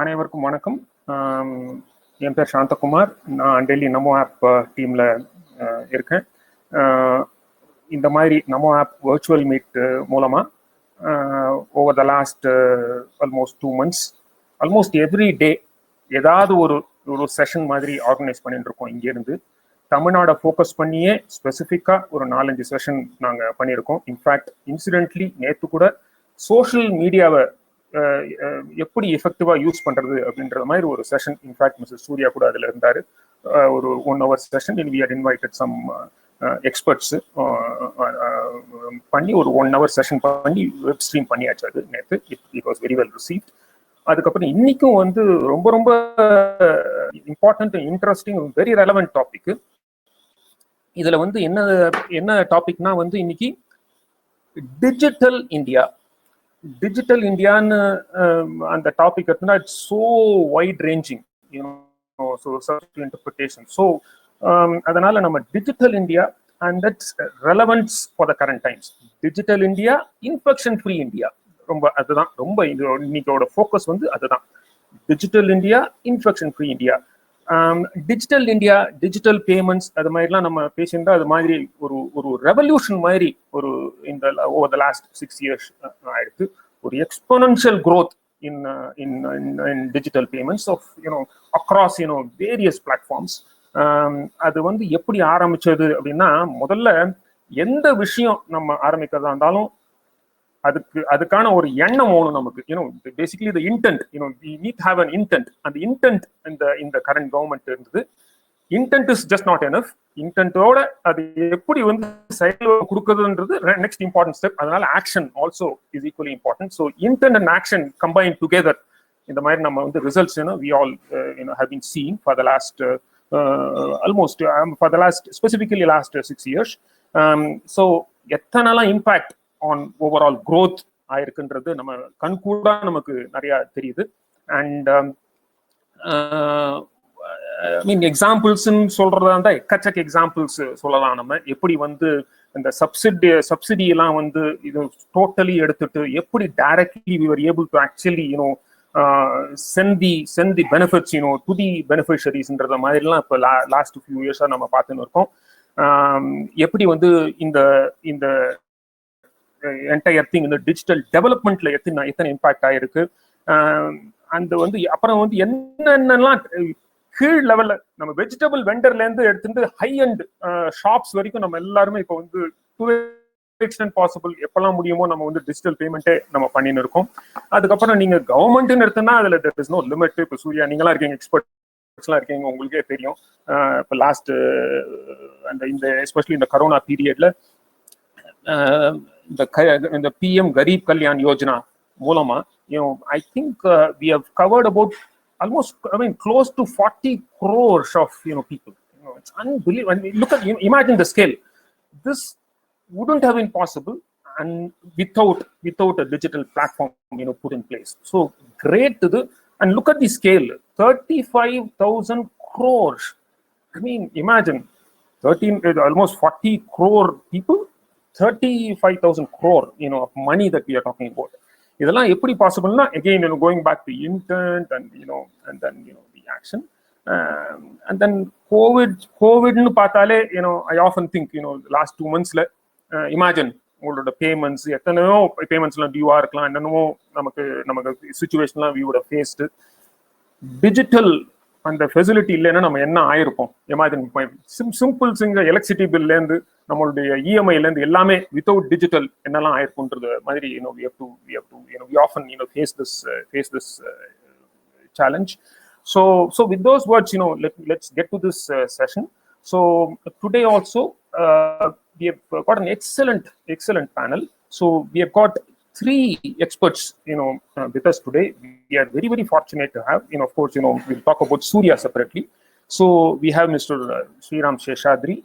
அனைவருக்கும் வணக்கம். என் பேர் சாந்தகுமார். நான் டெல்லி நமோ ஆப் டீமில் இருக்கேன். இந்த மாதிரி நமோ ஆப் வர்ச்சுவல் மீட் மூலமாக over the last almost 2 months almost every day ஏதாவது ஒரு செஷன் மாதிரி ஆர்கனைஸ் பண்ணிட்டு இருக்கோம். இங்கேருந்து தமிழ்நாடை ஃபோக்கஸ் பண்ணியே ஸ்பெசிஃபிக்காக ஒரு 4-5 செஷன் நாங்கள் பண்ணியிருக்கோம். இன்ஃபேக்ட் இன்சிடென்ட்லி நேற்று கூட சோஷியல் மீடியாவை எப்படி எஃபெக்டிவா யூஸ் பண்றது அப்படின்ற மாதிரி ஒரு செஷன். இன்ஃபேக்ட் மிஸ்டர் சூர்யா கூட அதுல இருந்தாரு. ஒரு 1 hour session. We had invited some experts பண்ணி ஒரு 1 hour செஷன் பண்ணி வெப் ஸ்ட்ரீம் பண்ணியாச்சு. அது நேற்று it was very well received. அதுக்கப்புறம் இன்னைக்கும் ரொம்ப ரொம்ப important, interesting, very relevant topic. இதுல என்ன டாபிக்னா இன்னைக்கு டிஜிட்டல் இந்தியா. டிஜிட்டல் இந்தியான்னு அந்த டாபிக் எடுத்துனா it's so wide ranging, so interpretation. So அதனால நம்ம digital India and that's relevance for the current times. Digital India, infection free India, அதுதான் ரொம்ப இன்னைக்கோட ஃபோக்கஸ் அதுதான். Digital India, infection free India. Digital India, digital payments, அது மாதிரிலாம் நம்ம பேசியிருந்தா அது மாதிரி ஒரு ரெவல்யூஷன் மாதிரி இந்த ஓவர் த லாஸ்ட் 6 years ஆயிடுச்சு. ஒரு exponential growth in digital payments of across various platforms. அது எப்படி ஆரம்பிச்சது அப்படின்னா, முதல்ல எந்த விஷயம் நம்ம ஆரம்பிக்கிறதா இருந்தாலும் அதுக்கான ஒரு எண்ணம் வேணும் நமக்கு. Basically the intent, we need to have an intent. அந்த intent இந்த கரண்ட் கவர்மெண்ட் இருந்தது. intent is just not enough. இன்டென்ட்டோட அது எப்படி செயல் கொடுக்குறதுன்றது நெக்ஸ்ட் இம்பார்ட்டன்ட் ஸ்டெப். அதனால action also is equally important. So intend and action combine together இந்த மாதிரி நம்ம results we all have been seeing for the last almost for the last specifically last 6 years. So எத்தனைலாம் impact on overall growth ஆயிருக்குன்றது நம்ம கண்கூடா நமக்கு நிறைய தெரியுது. அண்ட் எக்ஸாம்பிள்ஸ் சொல்றதா இருந்தா எக்கச்சக்க எக்ஸாம்பிள்ஸ் சொல்லலாம். நம்ம எப்படி இந்த சப்சிடி எல்லாம் இது டோட்டலி எடுத்துட்டு எப்படி directly we were able to actually send the benefits to the beneficiariesன்றத மாதிரிலாம் இப்போ லாஸ்ட் ஃபியூ இயர்ஸா நம்ம பார்த்துன்னு இருக்கோம். எப்படி இந்த என்டையர் திங் இந்த டிஜிட்டல் டெவலப்மெண்ட்ல எத்தனை இம்பாக்ட் ஆயிருக்கு. அந்த அப்புறம் என்னென்னலாம் கீழ் லெவல்ல நம்ம வெஜிடபிள் வெண்டர்ல இருந்து எடுத்துட்டு ஹை அண்ட் ஷாப்ஸ் வரைக்கும் நம்ம எல்லாருமே இப்போ டு எக்ஸ்டென்ட் பாசிபிள் எப்பெல்லாம் முடியுமோ நம்ம டிஜிட்டல் பேமெண்ட்டே நம்ம பண்ணின்னு இருக்கோம். அதுக்கப்புறம் நீங்க கவர்மெண்ட்னு எடுத்தோம்னா அதுல there is no limit. இப்போ சூர்யா நீங்களா இருக்கீங்க, எக்ஸ்பர்ட்ஸ்லாம் இருக்கீங்க, உங்களுக்கே தெரியும். இப்போ லாஸ்ட் இந்த எஸ்பெஷலி இந்த கரோனா பீரியட்ல இந்த PM கரீப் கல்யாண் யோஜனா மூலமா I think we have covered about almost, close to 40 crores of people. It's unbelievable. Look at, imagine the scale. This wouldn't have been possible and without a digital platform put in place. So great to and look at the scale, 35,000 crores. Imagine almost 40 crore people, 35,000 crore of money that we are talking about. இதெல்லாம் எப்படி பாசிபிள்னா, again going back to intent and then the action. And then கோவிட்னு பார்த்தாலே I often think last 2 monthsல imagine உங்களோட payments எத்தனையோ பேமெண்ட்ஸ்லாம் டியூவா இருக்கலாம், என்னென்னமோ நமக்கு சிச்சுவேஷன்லாம் we would have faced. Digital அந்த facility இல்லைன்னா நம்ம என்ன ஆயிருப்போம். இமேஜின் சிம்பிள் எலக்ட்ரிசிட்டி பில்ல இருந்து நம்மளுடைய இஎம்ஐல இருந்து எல்லாமே வித்தவுட் டிஜிட்டல் என்னெல்லாம் ஆயிருக்கும்ன்றது மாதிரி we often face this challenge. So with those words let's get to this session. So today also we have got an excellent panel. So we have got 3 experts with us today. We are very very fortunate to have, of course we'll talk about Surya separately. So we have Mr. Sriram Seshadri,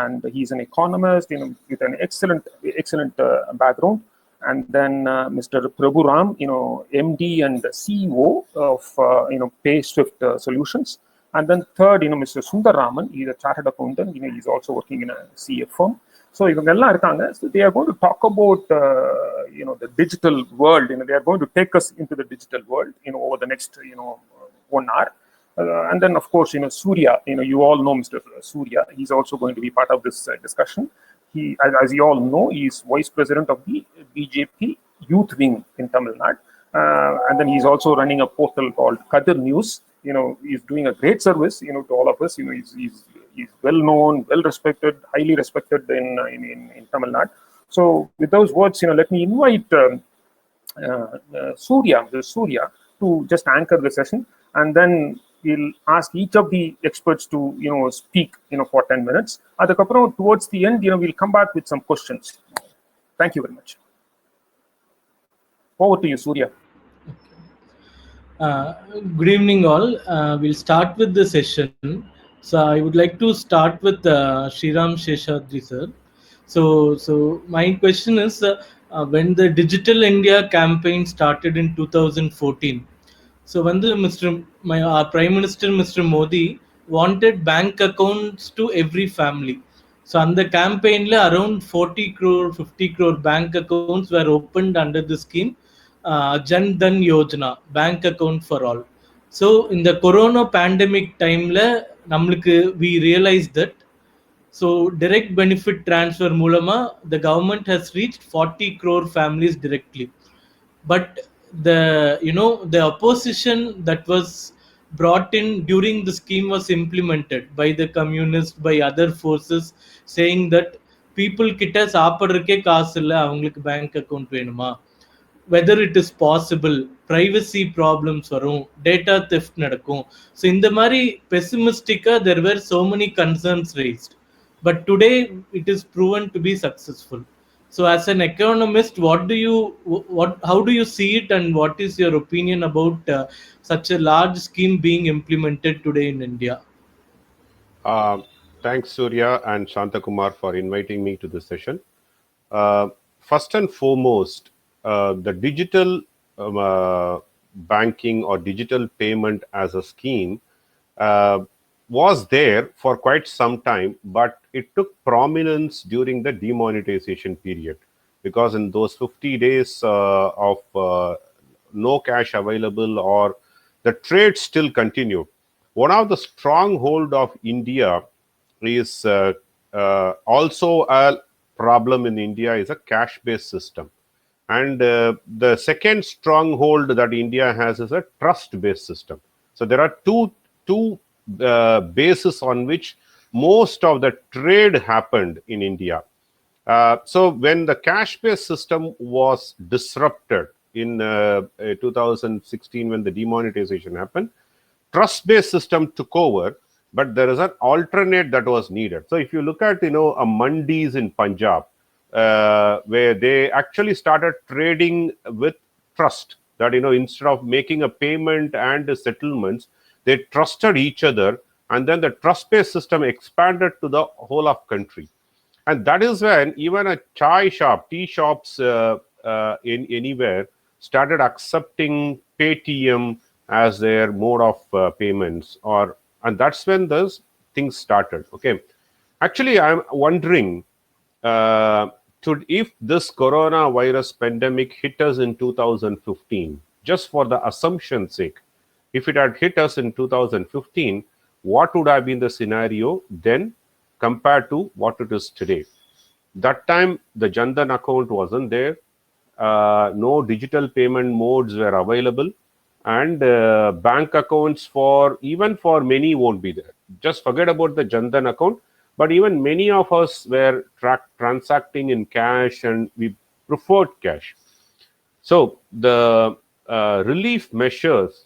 and he's an economist with an excellent background. And then Mr. Prabhu Ram, MD and CEO of PaySwift Solutions. And then third, Mr. Sundar Raman, he's a chartered accountant. He's also working in a CF firm. So இவங்க எல்லாம் இருக்காங்க. So they are going to talk about the digital world. They are going to take us into the digital world, over the next, 1 hour. And then, of course, Surya, you all know Mr. Surya. He's also going to be part of this discussion. He, as you all know, he is vice president of the BJP youth wing in Tamil Nadu. And then he's also running a portal called Kadir News. He's doing a great service, to all of us. He's well known, well respected, highly respected in Tamil Nadu. So, with those words, let me invite Surya to just anchor the session, and then we'll ask each of the experts to speak for 10 minutes. Towards the end, we'll come back with some questions. Thank you very much. Over to you, Surya. Good evening, all. We'll start with the session. So I would like to start with Sriram Seshadri, sir. So my question is, when the Digital India campaign started in 2014, so when our Prime Minister, Mr. Modi, wanted bank accounts to every family. So on the campaign, around 40 crore, 50 crore bank accounts were opened under the scheme, Jan Dhan Yojana, bank account for all. So in the Corona pandemic time, we realized that so direct benefit transfer mulama, the government has reached 40 crore families directly. But the opposition that was brought in during the scheme was implemented by the communists, by other forces, saying that people kitta சாப்பிடுறதுக்கே காசு இல்ல அவங்களுக்கு bank account வேணுமா, whether it is possible, privacy problems varum, data theft nadakkum. So in the mari pessimistic, there were so many concerns raised, but today it is proven to be successful. So as an economist, how do you see it, and what is your opinion about such a large scheme being implemented today in India? Thanks, Surya and Shantakumar, for inviting me to this session. First and foremost, the digital banking or digital payment as a scheme was there for quite some time, but it took prominence during the demonetization period, because in those 50 days of no cash available, or the trade still continued. One of the stronghold of India is also a problem in India is a cash-based system. And the second stronghold that India has is a trust-based system. So there are two bases on which most of the trade happened in India. So when the cash-based system was disrupted in 2016, when the demonetization happened, trust-based system took over, but there is an alternate that was needed. So if you look at a mandis in Punjab, where they actually started trading with trust, that instead of making a payment and settlements, they trusted each other, and then the trust-based system expanded to the whole of country. And that is when even a chai shop, tea shops in anywhere started accepting Paytm as their mode of payments, and that's when those things started. Okay, actually I'm wondering, if this coronavirus pandemic hit us in 2015, just for the assumption's sake, if it had hit us in 2015, what would have been the scenario then compared to what it is today? That time, the Jan Dhan account wasn't there. No digital payment modes were available, and bank accounts even for many won't be there. Just forget about the Jan Dhan account. But even many of us were transacting in cash, and we preferred cash. So the relief measures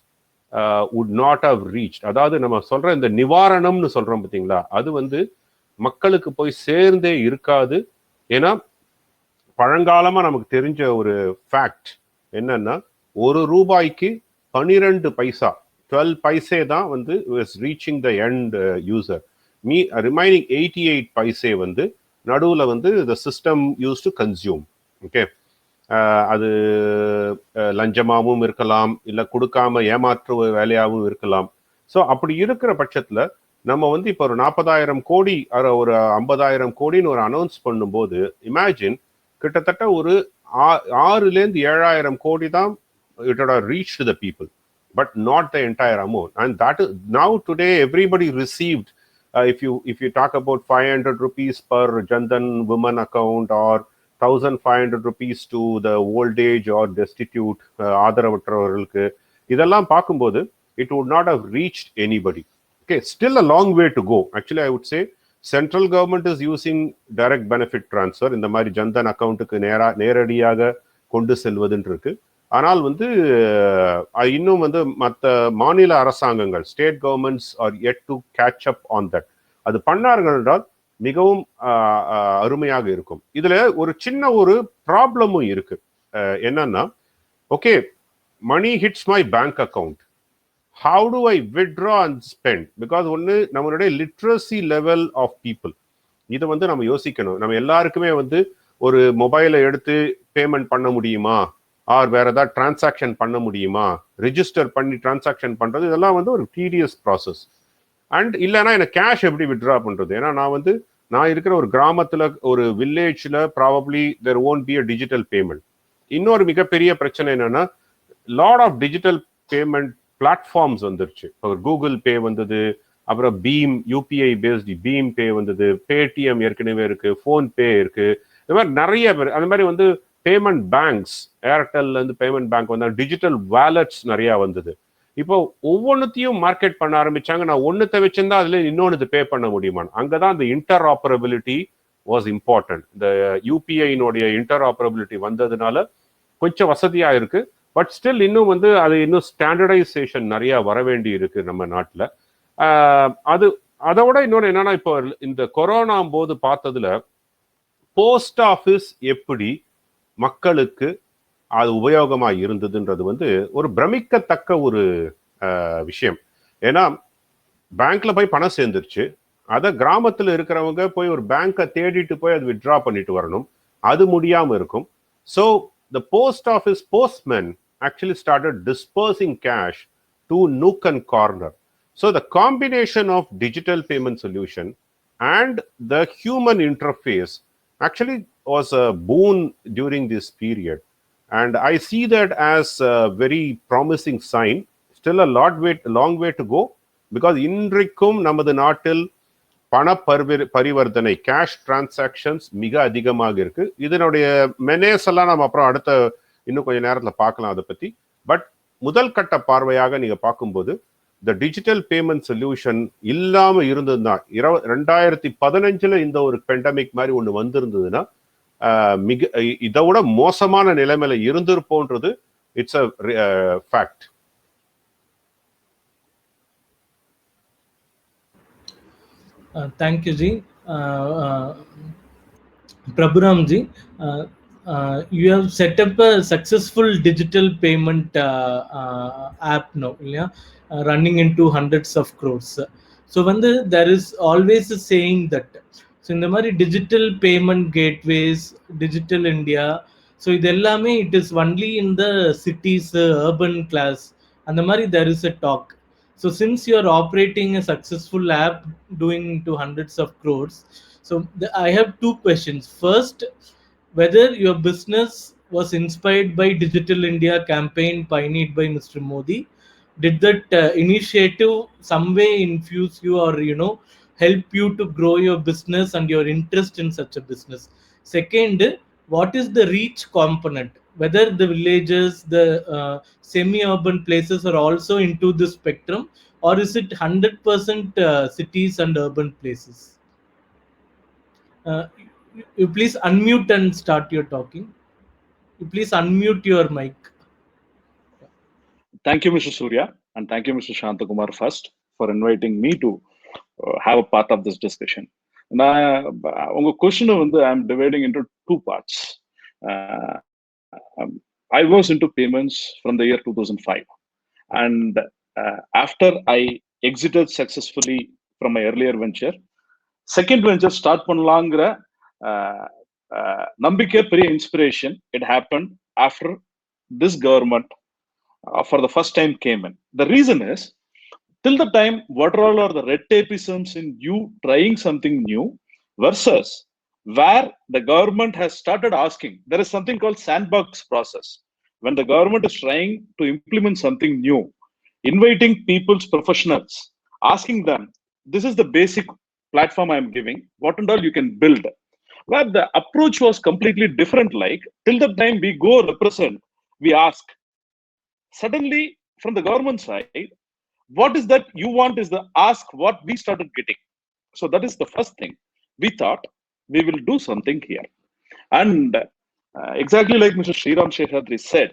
would not have reached. அதாவது நம்ம சொல்ற இந்த நிவாரணம்னு சொல்றோம் பார்த்தீங்களா, அது மக்களுக்கு போய் சேர்ந்தே இருக்காது. ஏன்னா பழங்காலமா நமக்கு தெரிஞ்ச ஒரு ஃபேக்ட் என்னன்னா, ₹1 12 பைசா, 12 பைசே தான் was reaching the end user. Remaining 88 paise நடுவுல the system used to consume. Okay, அது லஞ்சமாவும் இருக்கலாம், இல்ல கொடுக்காம ஏமாற்று வேலையாகவும் இருக்கலாம். ஸோ அப்படி இருக்கிற பட்சத்துல நம்ம இப்போ ஒரு 40,000 கோடி ஒரு 50,000 கோடின்னு ஒரு அனௌன்ஸ் பண்ணும்போது, இமேஜின் கிட்டத்தட்ட ஒரு 6,000-7,000 கோடி தான் it would have reached the people, but not the entire amount. And that is now today everybody received, if you talk about 500 rupees per Jandan women account or 1,500 rupees to the old age or destitute ஆதரவற்றவர்களுக்கு, இதெல்லாம் பார்க்கும்போது it would not have reached anybody. Okay, still a long way to go. Actually, I would say central government is using direct benefit transfer, இந்த மாதிரி ஜன்தன் அக்கௌண்ட்டுக்கு நேரடியாக கொண்டு செல்வதுன்னு இருக்கு. ஆனால் வந்து இன்னும் வந்து மற்ற மாநில அரசாங்கங்கள், state governments R yet to catch up on that. அது பண்ணார்கள் என்றால் மிகவும் அருமையாக இருக்கும். இதுல ஒரு சின்ன ஒரு ப்ராப்ளமும் இருக்கு. என்னன்னா, okay, money hits my bank account, how do I withdraw and spend? Because ஒன்று நம்மளுடைய லிட்ரஸி லெவல் ஆஃப் பீப்புள், இதை வந்து நம்ம யோசிக்கணும். நம்ம எல்லாருக்குமே வந்து ஒரு மொபைலை எடுத்து பேமெண்ட் பண்ண முடியுமா, ஆர் வேற ஏதாவது டிரான்சாக்ஷன் பண்ண முடியுமா, ரிஜிஸ்டர் பண்ணி டிரான்சாக்ஷன் பண்றது, இதெல்லாம் வந்து ஒரு டீடியஸ் ப்ராசஸ். அண்ட் இல்லைன்னா எனக்கு கேஷ் எப்படி வித்ட்ரா பண்றது? ஏன்னா நான் இருக்கிற ஒரு கிராமத்துல, ஒரு வில்லேஜ்ல probably there won't be a digital payment. இன்னொரு மிகப்பெரிய பிரச்சனை என்னன்னா, lot of digital payment platforms வந்துருச்சு. இப்போ கூகுள் பே வந்தது, அப்புறம் BHIM UPI based BHIM Pay வந்தது, பேடிஎம் ஏற்கனவே இருக்கு, ஃபோன் பே இருக்கு, இந்த மாதிரி நிறைய பேர். அந்த மாதிரி வந்து பேமெண்ட் பேங்க்ஸ், ஏர்டெல்ல இருந்து பேமெண்ட் பேங்க் வந்தா, டிஜிட்டல் வாலெட்ஸ் நிறைய வந்தது. இப்போ ஒவ்வொன்றுத்தையும் மார்க்கெட் பண்ண ஆரம்பிச்சாங்க. நான் ஒன்னுத்தை வச்சிருந்தா அதுல இன்னொன்னு பே பண்ண முடியுமா? அங்கதான் இந்த இன்டர் ஆப்பரபிலிட்டி வாஸ் இம்பார்ட்டன்ட். இந்த யூபிஐனுடைய இன்டர் ஆப்பரபிலிட்டி வந்ததுனால கொஞ்சம் வசதியா இருக்கு. பட் ஸ்டில் இன்னும் வந்து அது இன்னும் ஸ்டாண்டர்டைசேஷன் நிறைய வர வேண்டி இருக்கு நம்ம நாட்டில். அதோட இன்னொன்று என்னன்னா, இப்போ இந்த கொரோனா போது பார்த்ததுல போஸ்ட் ஆஃபீஸ் எப்படி மக்களுக்கு அது உபயோகமா இருந்ததுன்றது வந்து ஒரு பிரமிக்கத்தக்க ஒரு விஷயம். ஏன்னா பேங்க்ல போய் பணம் சேர்ந்துருச்சு, அதை கிராமத்துல இருக்கிறவங்க போய் ஒரு பேங்கை தேடிட்டு போய் அது வித்ட்ரா பண்ணிட்டு வரணும், அது முடியாம இருக்கும். So the post office postmen actually started dispersing cash to nook and corner. So the combination of digital payment solution and the human interface actually was a boon during this period. And I see that as a very promising sign. Still a long way to go, because இன்றைக்கும் நமது நாட்டில் பண பரிவர்த்தனை, cash transactions மிக அதிகமாக இருக்கு. இதனுடைய மெனேஸ் எல்லாம் நம்ம அப்புறம் அடுத்த இன்னும் கொஞ்சம் நேரத்தில் பார்க்கலாம் அதை பத்தி. பட் முதல் கட்ட பார்வையாக நீங்க பார்க்கும்போது இந்த டிஜிட்டல் பேமெண்ட் சொல்யூஷன் இல்லாம இருந்ததுன்னா, 2015 இந்த ஒரு பெண்டமிக் மாதிரி ஒன்று வந்திருந்ததுன்னா மிக இதை விட மோசமான நிலைமையில இருந்திருப்போன்றது it's a fact. Thank you, Ji. Prabhuram Ji, you have set up a successful digital payment app now, running into hundreds of crores. So when there is always a saying that, so in the mari digital payment gateways, digital India, so idellame it is only in the cities, urban class, and the mari there is a talk. So since you are operating a successful app doing to hundreds of crores, so I have two questions. First, whether your business was inspired by Digital India campaign pioneered by Mr. Modi. Did that initiative some way infuse you or help you to grow your business and your interest in such a business? Second, what is the reach component? Whether the villages, the semi-urban places are also into this spectrum, or is it 100% cities and urban places? You please unmute and start your talking. You please unmute your mic. Thank you, Mr. Surya, and thank you, Mr. Shantakumar, first for inviting me to have a part of this discussion. Now, question I'm dividing into two parts. I was into payments from the year 2005, and after I exited successfully from my earlier venture, second venture start பண்ணலாங்கிற நம்பிக்கை, பெரிய inspiration, it happened after this government for the first time came in. The reason is, till the time, what all are the red tapeisms in you trying something new versus where the government has started asking. There is something called sandbox process. When the government is trying to implement something new, inviting people's professionals, asking them, this is the basic platform I'm giving, what and all you can build. Where the approach was completely different, like till the time we go represent, we ask. Suddenly, from the government side, what is that you want is the ask what we started getting. So that is the first thing. We thought we will do something here. And exactly like Mr. Sriram Sheshadri said,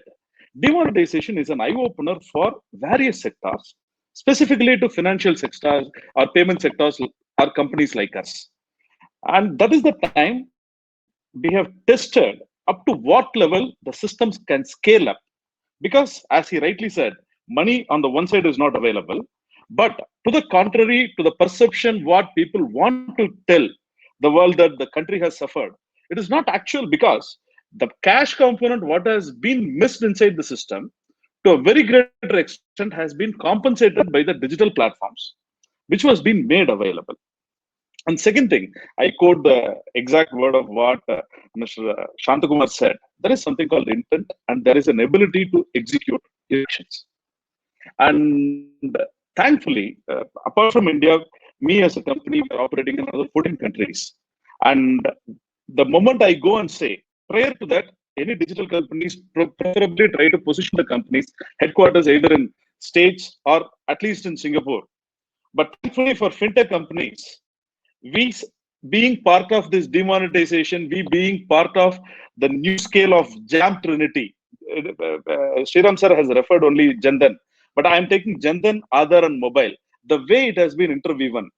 demonetization is an eye-opener for various sectors, specifically to financial sectors or payment sectors or companies like us. And that is the time we have tested up to what level the systems can scale up. Because, as he rightly said, money on the one side is not available. But to the contrary, to the perception, what people want to tell the world that the country has suffered, it is not actual, because the cash component, what has been missed inside the system, to a very great extent has been compensated by the digital platforms, which was being made available. And second thing, I quote the exact word of what Mr. Shantakumar said. There is something called intent, and there is an ability to execute elections. And thankfully, apart from India, me as a company, we're operating in another 14 countries. And the moment I go and say, prior to that, any digital companies preferably try to position the companies headquarters either in States or at least in Singapore. But thankfully for fintech companies, we being part of this demonetization, we being part of the new scale of Jam Trinity. Sriram sir has referred only Jandan, but I am taking Jandan, Aadhaar, and mobile. The way it has been interwoven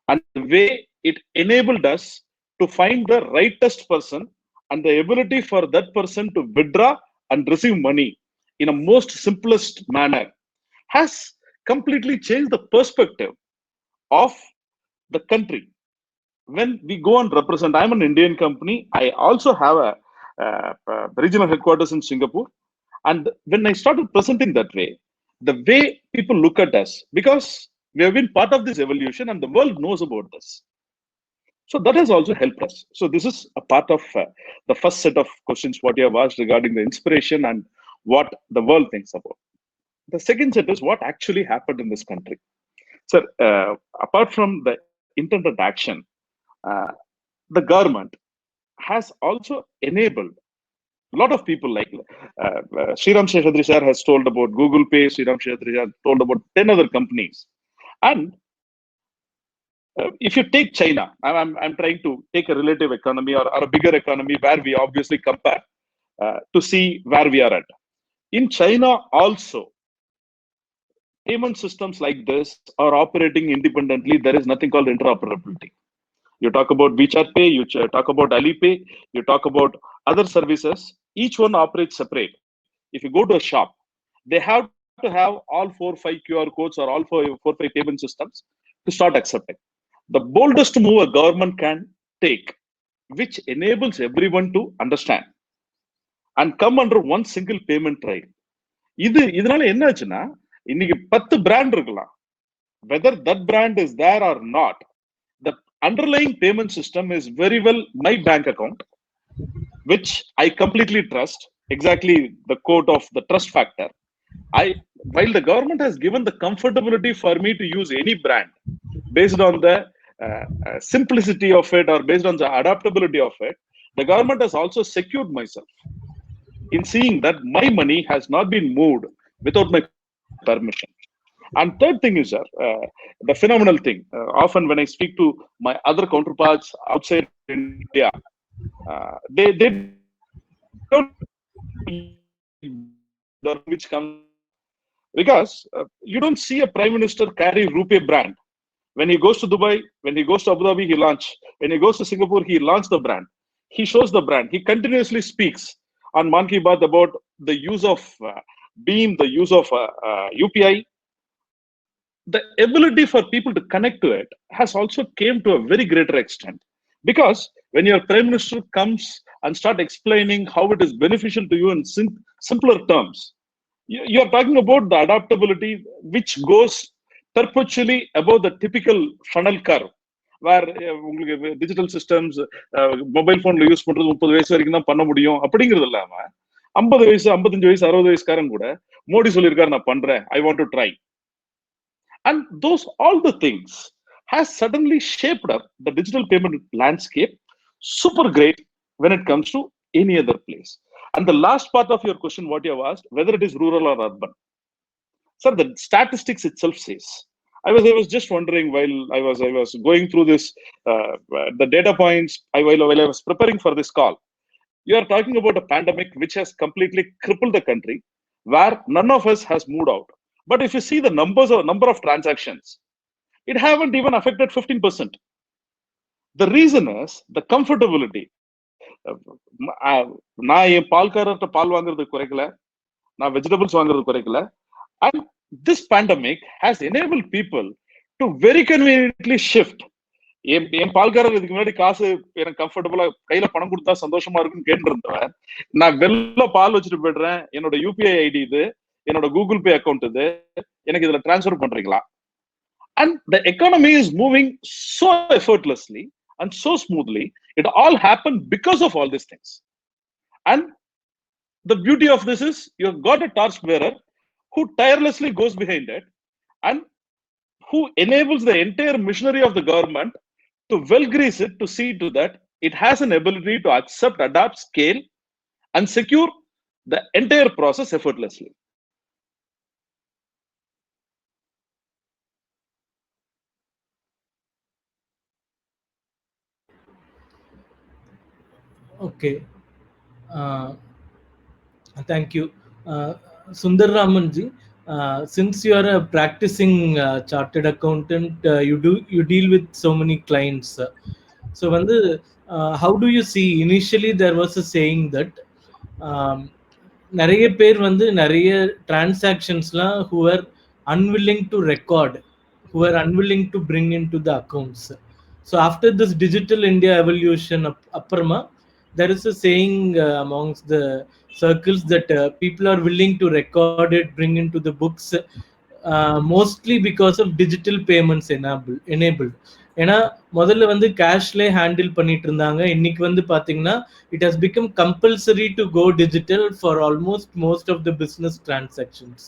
and the way it enabled us to find the rightest person and the ability for that person to withdraw and receive money in a most simplest manner has completely changed the perspective of the country. When we go and represent, I'm an Indian company. I also have a regional headquarters in Singapore. And when I started presenting that way, the way people look at us, because we have been part of this evolution and the world knows about this. So that has also helped us. So this is a part of the first set of questions what you have asked regarding the inspiration and what the world thinks about. The second set is what actually happened in this country. So apart from the intended action, the government has also enabled a lot of people like Sriram Sheshadri sir has told about Google Pay, Sriram Sheshadri has told about 10 other companies. And if you take China, I'm trying to take a relative economy or a bigger economy where we obviously compare to see where we are at. In China also, payment systems like this are operating independently. There is nothing called interoperability. You talk about WeChat Pay, you talk about Alipay, you talk about other services. Each one operates separate. If you go to a shop, they have to have all 4-5 QR codes or all 4-5 payment systems to start accepting. The boldest move a government can take, which enables everyone to understand and come under one single payment trail. இதனால என்ன ஆச்சுன்னா இன்னைக்கு 10 brand இருக்கலாம். Whether that brand is there or not, the underlying payment system is very well my bank account, which I completely trust. Exactly the quote of the trust factor. While the government has given the comfortability for me to use any brand based on the simplicity of it or based on the adaptability of it, the government has also secured myself in seeing that my money has not been moved without my permission. And third thing is, the phenomenal thing. Often when I speak to my other counterparts outside India, they don't which comes because you don't see a prime minister carry RuPay brand. When he goes to Dubai, when he goes to Abu Dhabi, he launch. When he goes to Singapore, he launched the brand. He shows the brand. He continuously speaks on Man Ki Baat about the use of Beam, the use of UPI. The ability for people to connect to it has also came to a very greater extent, because when your prime minister comes and start explaining how it is beneficial to you in simpler terms, you are talking about the adaptability which goes perpetually above the typical funnel curve, வேர் உங்களுக்கு digital systems mobile போன்ல use பண்றது 30 வயசு வரைக்கும் தான் பண்ண முடியும் அப்படிங்கிறது இல்லாம 50 வயசு 55 வயசு 60 வயசுக்காரன் கூட மோடி சொல்லியிருக்காரு நான் பண்றேன், I want to try. And those all the things has suddenly shaped up the digital payment landscape super great when it comes to any other place. And the last part of your question, what you have asked, whether it is rural or urban. Sir, the statistics itself says. I was just wondering while I was going through this, the data points, while I was preparing for this call. You are talking about a pandemic which has completely crippled the country, where none of us has moved out. But if you see the number of transactions, it haven't even affected 15%. The reason is the comfortability. நான் என் பால்காரர்கிட்ட பால் வாங்குறது குறைக்கல, நான் vegetables வாங்குறது குறைக்கல. And this pandemic has enabled people to very conveniently shift. என் பால்காரர் இதுக்கு முன்னாடி காசு எனக்கு கம்ஃபர்டபுளா கையில பணம் கொடுத்தா சந்தோஷமா இருக்குன்னு கேட்டு இருந்தவன், நான் வெளில பால் வச்சுட்டு போயிடுறேன், என்னோட யூபிஐ ஐடி இது, என்னோட கூகுள் பே அக்கௌண்ட் இது, எனக்கு இதுல டிரான்ஸ்ஃபர் பண்றீங்களா? And the economy is moving so effortlessly and so smoothly. It all happened because of all these things. And the beauty of this is you've got a torch bearer who tirelessly goes behind it and who enables the entire machinery of the government to well grease it to see to that it has an ability to accept, adapt, scale, and secure the entire process effortlessly. Okay. Thank you. Sundar Ramanji, since you are a practicing chartered accountant, you deal with so many clients. So how do you see, initially there was a saying that நிறைய பேர் நிறைய transactionsலாம் who are unwilling to record, who are unwilling to bring into the accounts. So after this digital India evolution apparama, there is a saying amongst the circles that people are willing to record it, bring into the books, mostly because of digital payments enabled. ஏன்னா முதல்ல கேஷ்ல handle பண்ணிட்டு இருந்தாங்க, இன்னைக்கு பாத்தீங்கன்னா it has become compulsory to go digital for almost most of the business transactions.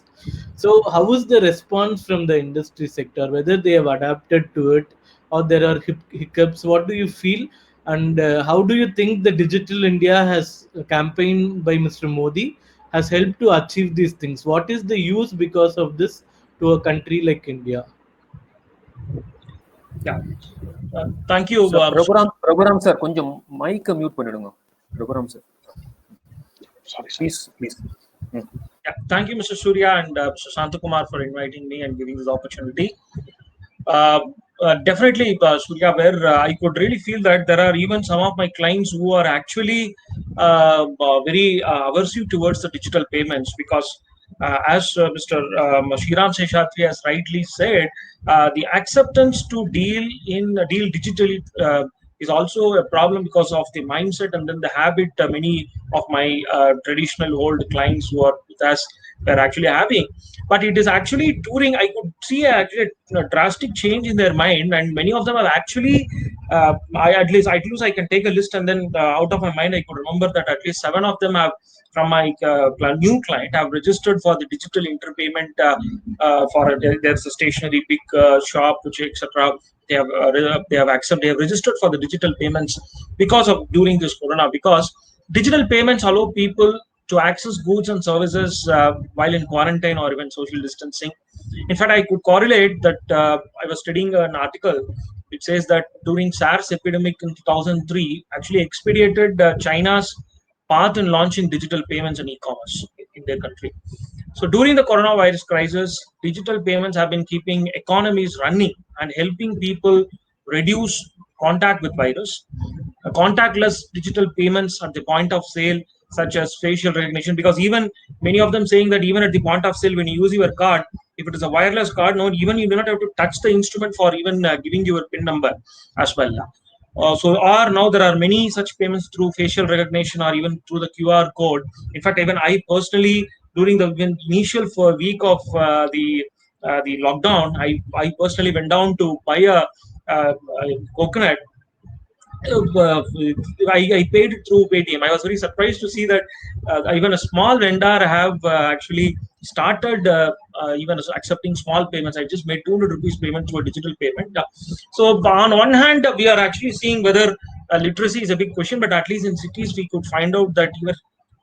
So how is the response from the industry sector, whether they have adapted to it or there are hiccups? What do you feel? And how do you think the Digital India has campaign by Mr. Modi has helped to achieve these things? What is the use because of this to a country like India? Yeah. Thank you. Raghuram sir, konjam mic mute pannidunga. Raghuram sir. Sorry. Please. Yeah. Thank you, Mr. Surya and Mr. Santakumar for inviting me and giving this opportunity. Definitely, Surya, where I could really feel that there are even some of my clients who are actually very aversive towards the digital payments, because as Mr. Shriram Seshadri has rightly said, the acceptance to deal digitally is also a problem because of the mindset and then the habit many of my traditional old clients who are with us were actually having. But it is actually during I could see actually a drastic change in their mind, and many of them have actually at least I can take a list and then out of my mind I could remember that at least 7 of them have from my new client have registered for the digital interpayment for there's a stationery big shop which etc. They have registered for the digital payments because of during this corona, because digital payments allow people to access goods and services while in quarantine or even social distancing. In fact, I could correlate that I was studying an article which says that during SARS epidemic in 2003 actually expedited China's path in launching digital payments and e-commerce in their country. So during the coronavirus crisis, digital payments have been keeping economies running and helping people reduce contact with virus. Contactless digital payments at the point of sale, such as facial recognition, because even many of them saying that even at the point of sale, when you use your card, if it is a wireless card, no, even you do not have to touch the instrument for even giving your PIN number as well. So now there are many such payments through facial recognition or even through the QR code. In fact, even I personally, during the initial week of the lockdown, I personally went down to buy coconut. I paid it through Paytm. I was very surprised to see that even a small vendor have actually started even accepting small payments. I just made 200 rupees payment through a digital payment. So on one hand, we are actually seeing whether literacy is a big question, but at least in cities we could find out that even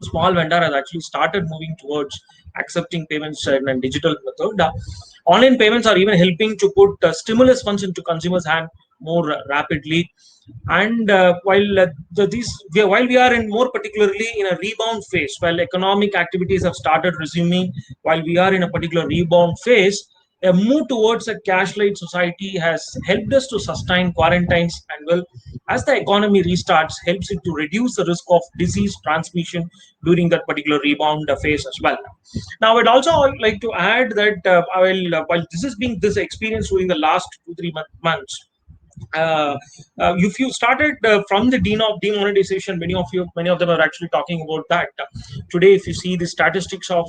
small vendor has actually started moving towards accepting payments in a digital method. Online payments are even helping to put stimulus funds into consumers' hand more rapidly. And while we are in more particularly in a rebound phase, while economic activities have started resuming, while we are in a particular rebound phase, a move towards a cash-light society has helped us to sustain quarantines, and well, as the economy restarts, helps it to reduce the risk of disease transmission during that particular rebound phase as well. Now, I'd also like to add that while this is being this experience during the last 2-3 months, if you started from the demonetization, many of them are actually talking about that. Today, if you see the statistics of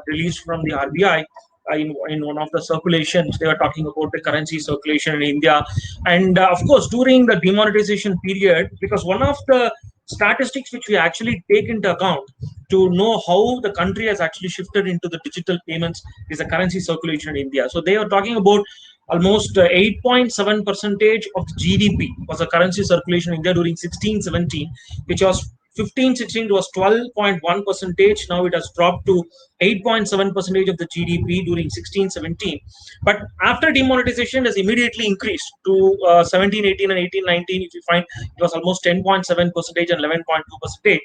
released from the RBI, in one of the circulations, they were talking about the currency circulation in India. And of course, during the demonetization period, because one of the statistics which we actually take into account to know how the country has actually shifted into the digital payments is the currency circulation in India. So they were talking about almost 8.7 percentage of the GDP was a currency circulation in India during 16-17, which was 15-16 it was 12.1 percentage. Now it has dropped to 8.7 percentage of the GDP during 16-17. But after demonetization, it has immediately increased to 17-18 and 18-19. If you find it was almost 10.7 percentage and 11.2 percentage.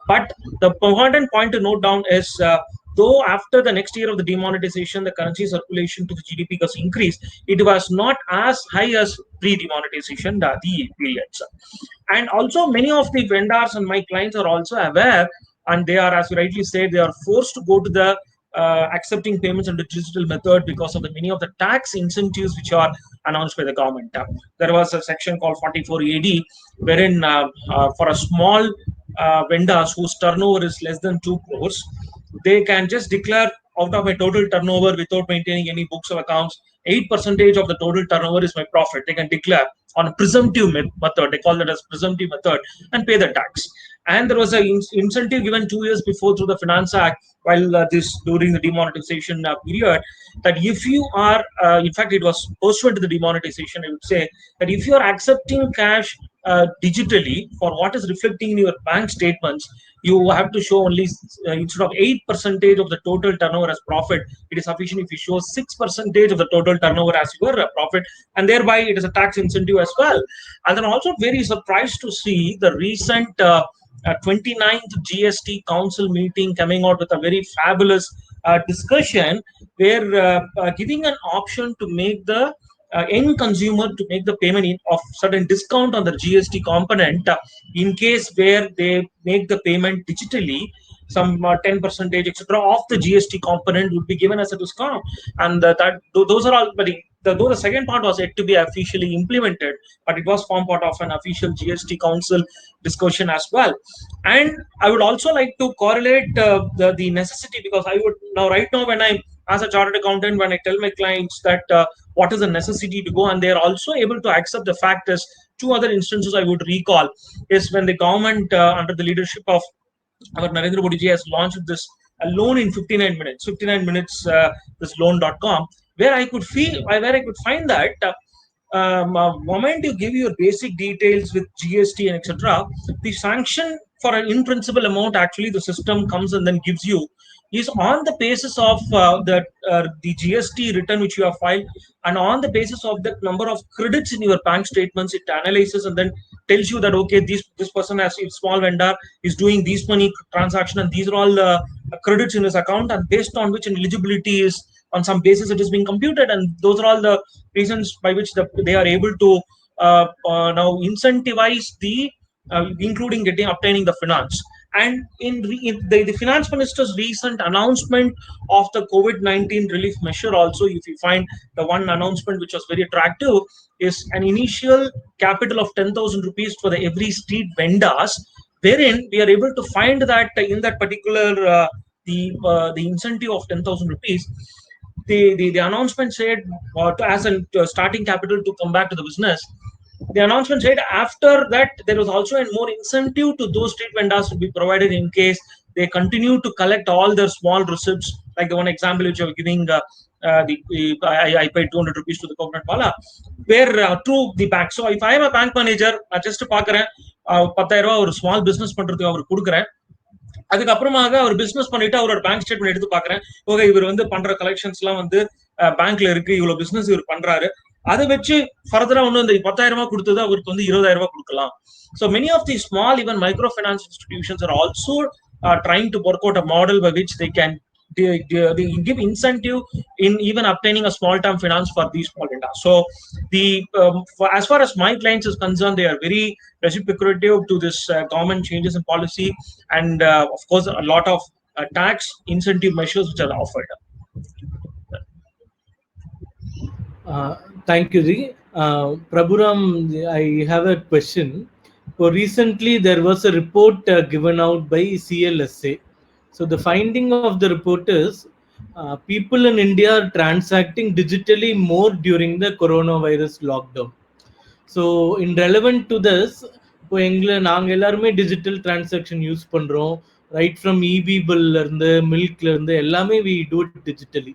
But the important point to note down is though after the next year of the demonetization, the currency circulation to the GDP has increased, it was not as high as pre-demonetization the periods. And also many of the vendors and my clients are also aware, and they are, as you rightly said, they are forced to go to the accepting payments under digital method because of the many of the tax incentives which are announced by the government. There was a section called 44 AD, wherein for a small vendors whose turnover is less than 2 crores, they can just declare out of my total turnover without maintaining any books of accounts, 8% of the total turnover is my profit. They can declare on a presumptive method. They call that as presumptive method and pay the tax. And there was an incentive given 2 years before through the Finance Act, while this during the demonetization period, that if you are, in fact, it was pursuant to the demonetization, I would say that if you are accepting cash digitally for what is reflecting in your bank statements, you have to show only instead of 8% of the total turnover as profit, it is sufficient if you show 6% of the total turnover as your profit, and thereby it is a tax incentive as well. And then also very surprised to see the recent 29th GST Council meeting coming out with a very fabulous discussion where giving an option to make the end consumer to make the payment of certain discount on the GST component in case where they make the payment digitally, some 10% etc. of the GST component would be given as a discount. And those are all, but though the second part was yet to be officially implemented, but it was formed part of an official GST Council discussion as well. And I would also like to correlate the necessity, because I would now right now when I'm as a chartered accountant, when I tell my clients that what is the necessity to go, and they are also able to accept the fact is two other instances I would recall is when the government under the leadership of our Narendra Modi ji has launched this a loan in 59 minutes, this loan.com, where I could find that moment you give your basic details with GST and etc., the sanction for an in principle amount actually the system comes and then gives you is on the basis of the GST return which you have filed, and on the basis of the number of credits in your bank statements, it analyzes and then tells you that okay, this person as a small vendor is doing these money transaction, and these are all credits in his account, and based on which an eligibility is on some basis it is being computed, and those are all the reasons by which they are able to now incentivize the including obtaining the finance. And in the finance minister's recent announcement of the COVID-19 relief measure also, if you find the one announcement which was very attractive is an initial capital of 10,000 rupees for the every street vendors, wherein we are able to find that in that particular the incentive of 10,000 rupees, the announcement said as a starting capital to come back to the business. The announcement said after that there was also a more incentive to those street vendors to be provided in case they continue to collect all their small receipts, like the one example which you are giving. I paid 200 rupees to the coconut pala, where through the bank. So if I am a bank manager, just பார்க்குறேன் 10,000 ரூபாய் ஒரு small business பண்றதுக்கு அவருக்கு கொடுக்குறேன். அதுக்கப்புறமாக அவர் business பண்ணிட்டு அவரோட bank statement எடுத்து பாக்குறேன். ஓகே, இவர் வந்து பண்ற கலெக்ஷன்ஸ் எல்லாம் வந்து பேங்க்ல இருக்கு, இவ்வளவு பிசினஸ் இவர் பண்றாரு. அதை வச்சு ஃபர்தரா ஒன்னும் இந்த 10,000 ரூபாய் கொடுத்தது அவருக்கு வந்து 20,000 ரூபாய் கொடுக்கலாம். So many of the small, even microfinance institutions are also trying to work out a model by which they can they give incentive in even obtaining a small term finance for these small vendors. So the as far as my clients is concerned, they are very reciprocative to this government changes in policy, and of course a lot of tax incentive measures which are offered. Thank you, Ji. Prabhuram, I have a question. So recently there was a report given out by CLSA. So the finding of the report is people in India are transacting digitally more during the coronavirus lockdown. So in relevant to this, இப்போ நாங்கள் எல்லாருமே digital transaction use பண்ணுறோம். Right from EB பில்ல இருந்து மில்க்ல இருந்து எல்லாமே we do it digitally.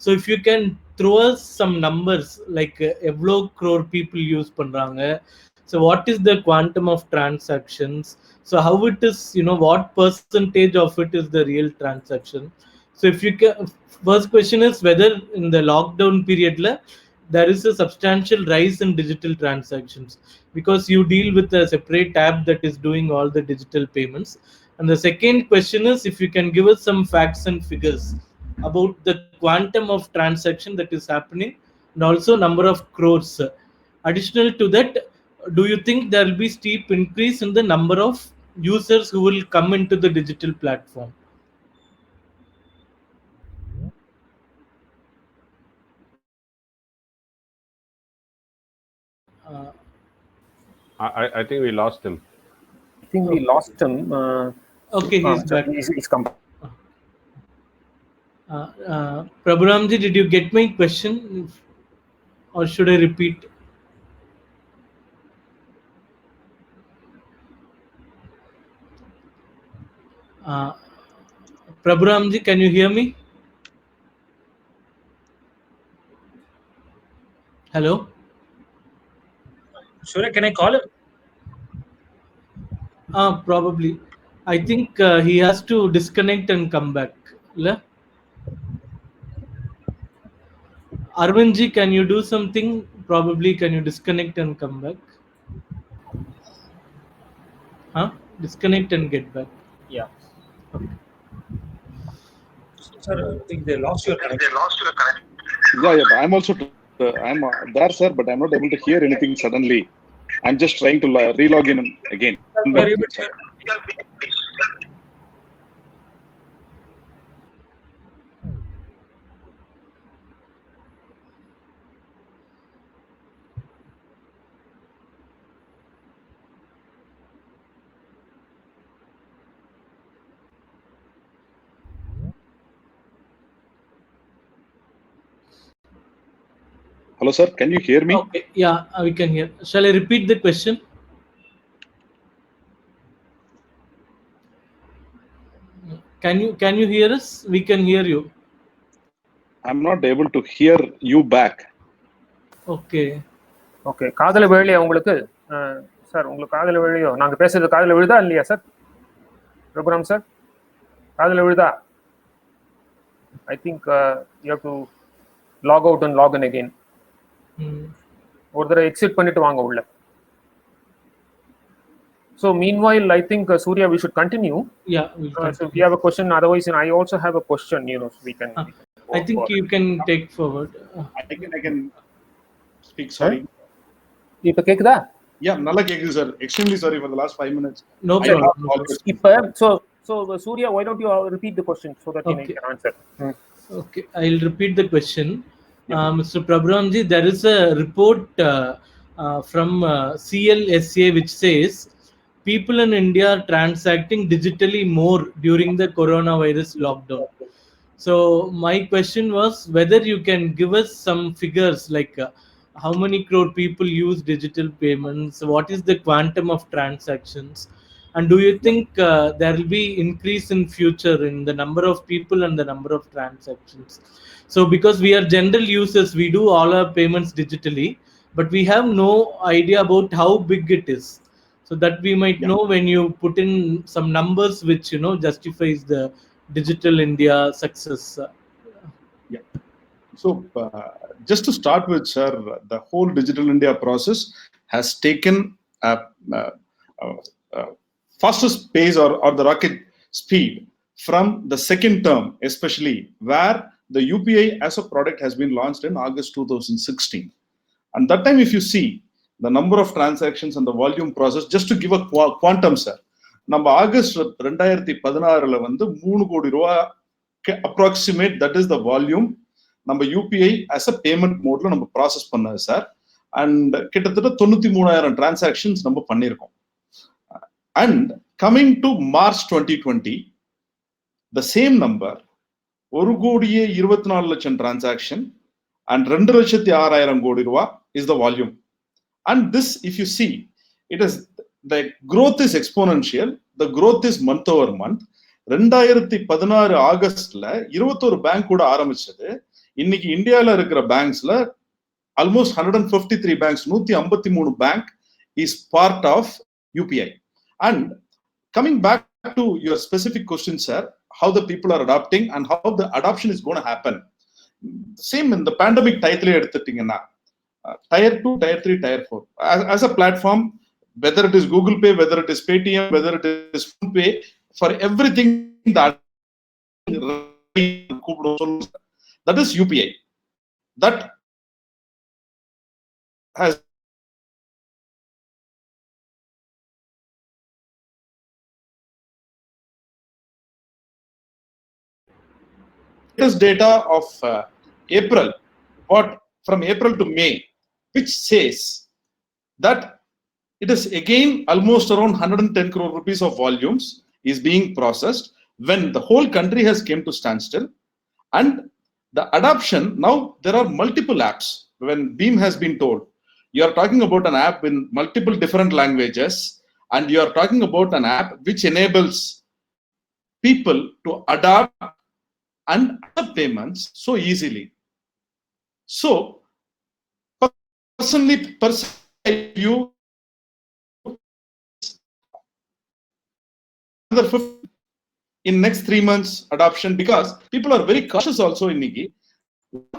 So if you can throw us some numbers like எவ்வளோ crore people யூஸ் பண்ணுறாங்க, so what is the quantum of transactions, so how it is, what percentage of it is the real transaction. So if you can, first question is whether in the lockdown period there is a substantial rise in digital transactions because you deal with a separate app that is doing all the digital payments. And the second question is if you can give us some facts and figures about the quantum of transaction that is happening and also number of crores. Additional to that, do you think there will be steep increase in the number of users who will come into the digital platform? I think we lost him. I think we lost him. Okay, he's back. He's come back. Prabhuramji, did you get my question or should I repeat? Prabhuramji, can you hear me? Hello? Surya, can I call him? Probably. I think he has to disconnect and come back. Arvindji, can you do something? Probably can you disconnect and come back? Disconnect and get back. Yeah. Okay. Sir, I think they lost your connection. Yeah, I'm also I'm there, sir, but I'm not able to hear anything suddenly. I'm just trying to relog in again. Very good, sir. Hello, sir. Can you hear me? Okay. Yeah, we can hear. Shall I repeat the question? Can you hear us? We can hear you. I'm not able to hear you back. Okay. Okay, காதுல விழலையா உங்களுக்கு? Sir உங்களுக்கு காதுல விழலையோ? நாங்க பேசுறது காதுல விழுதா இல்லையா sir? Prabhuram sir காதுல விழுதா? I think you have to log out and log in again. ஒரு தடவை எக்ஸிட் பண்ணிட்டு வாங்க உள்ள. So meanwhile, I think Surya, we should continue. Yeah. So if you have a question, otherwise, I also have a question. So we can. I think you can take forward. I can speak. Sorry. இப்ப கேக்குதா? Yeah, நல்லா கேக்குது sir. Extremely sorry for the last 5 minutes. No problem. இப்ப so Surya, why don't you repeat the question so that you can answer? Okay, I'll repeat the question. Mr. Prabhuramji, there is a report from CLSA which says people in India are transacting digitally more during the coronavirus lockdown. So my question was whether you can give us some figures like how many crore people use digital payments, what is the quantum of transactions, and do you think there will be increase in future in the number of people and the number of transactions? So because we are general users, we do all our payments digitally, but we have no idea about how big it is. So that we might Yeah. know when you put in some numbers which justifies the digital India success. Yeah. So, just to start with, sir, the whole Digital India process has taken a, uh, uh, fastest pace or the rocket speed from the second term, especially where the UPI as a product has been launched in August 2016. And that time, if you see the number of transactions and the volume process, just to give a quantum, sir, நம்ம August 2016 வந்து 3 கோடி ரூபா approximate that is the volume நம்ம UPI as a payment மோட்ல நம்ம process பண்ணது sir. And கிட்டத்தட்ட 93,000 transactions நம்ம பண்ணியிருக்கோம். And coming to March 2020 the same number 1,24,00,000 transaction and 2,06,000 கோடி ரூபா is the volume. And this, if you see, it is the growth is exponential. The growth is month over month. 2016 ஆகஸ்ட்ல 21 bank கூட ஆரம்பிச்சது. இன்னைக்கு இந்தியால இருக்கிற பேங்க்ஸ்ல almost 153 banks 153 bank is part of UPI. And coming back to your specific question, sir, how the people are adopting and how the adoption is going to happen. Same in the pandemic டயத்துல எடுத்துட்டீங்கன்னா tier 2, tier 3, tier 4 as a platform, whether it is Google Pay, whether it is Paytm, whether it is PhonePe, for everything that is UPI. That has latest data of April, what from April to May, which says that it is again almost around 110 crore rupees of volumes is being processed when the whole country has came to standstill. And the adoption, now there are multiple apps. When Beam has been told, you are talking about an app in multiple different languages, and you are talking about an app which enables people to adopt and accept payments so easily. So personally you another 50 in next 3 months adoption, because people are very cautious also in Niki.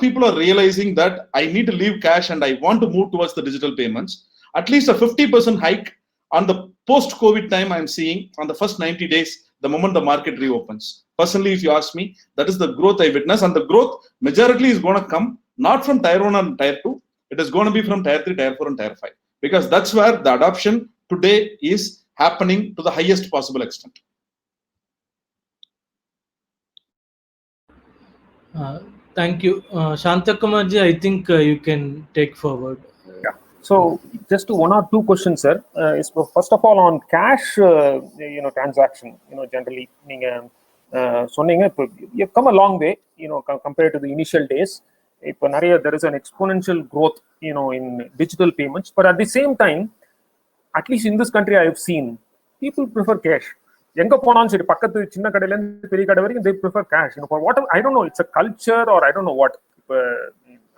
People are realizing that I need to leave cash and I want to move towards the digital payments. At least a 50% hike on the post-COVID time I'm seeing on the first 90 days, the moment the market reopens. Personally, if you ask me, that is the growth I witness, and the growth majority is going to come not from tier 1 and tier 2. It is going to be from tier 3, tier 4 and tier 5, because that's where the adoption today is happening to the highest possible extent. Thank you. Shanthakumarji, I think you can take forward. Yeah. So just one or two questions, sir. Is first of all on cash, transaction. Generally, சொன்னீங்க, you've come a long way, compared to the initial days. இப்போ நிறைய there is an exponential growth, in digital payments. But at the same time, at least in this country, I have seen people prefer cash. எங்க போனாலும் சரி, பக்கத்து சின்ன கடையில இருந்து பெரிய கடை வரைக்கும் they prefer cash. For what I don't know, it's a culture or I don't know what.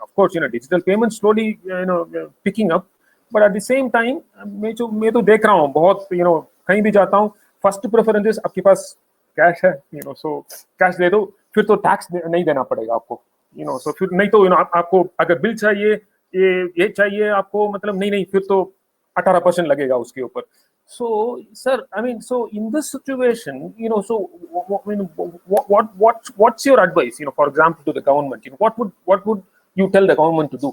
Of course, digital payments slowly, picking up. But at the same time, मैं तो देख रहा हूँ बहुत, कहीं भी जाता हूँ, first preference is आपके पास cash है, so cash दे दो, फिर तो tax नहीं देना पड़ेगा आपको, so फिर नहीं तो आपको अगर बिल चाहिए, ये चाहिए आपको, मतलब नहीं फिर तो 18% लगेगा उसके ऊपर. So, sir, I mean, so in this situation, so what's your advice, for example, to the government? What would you tell the government to do?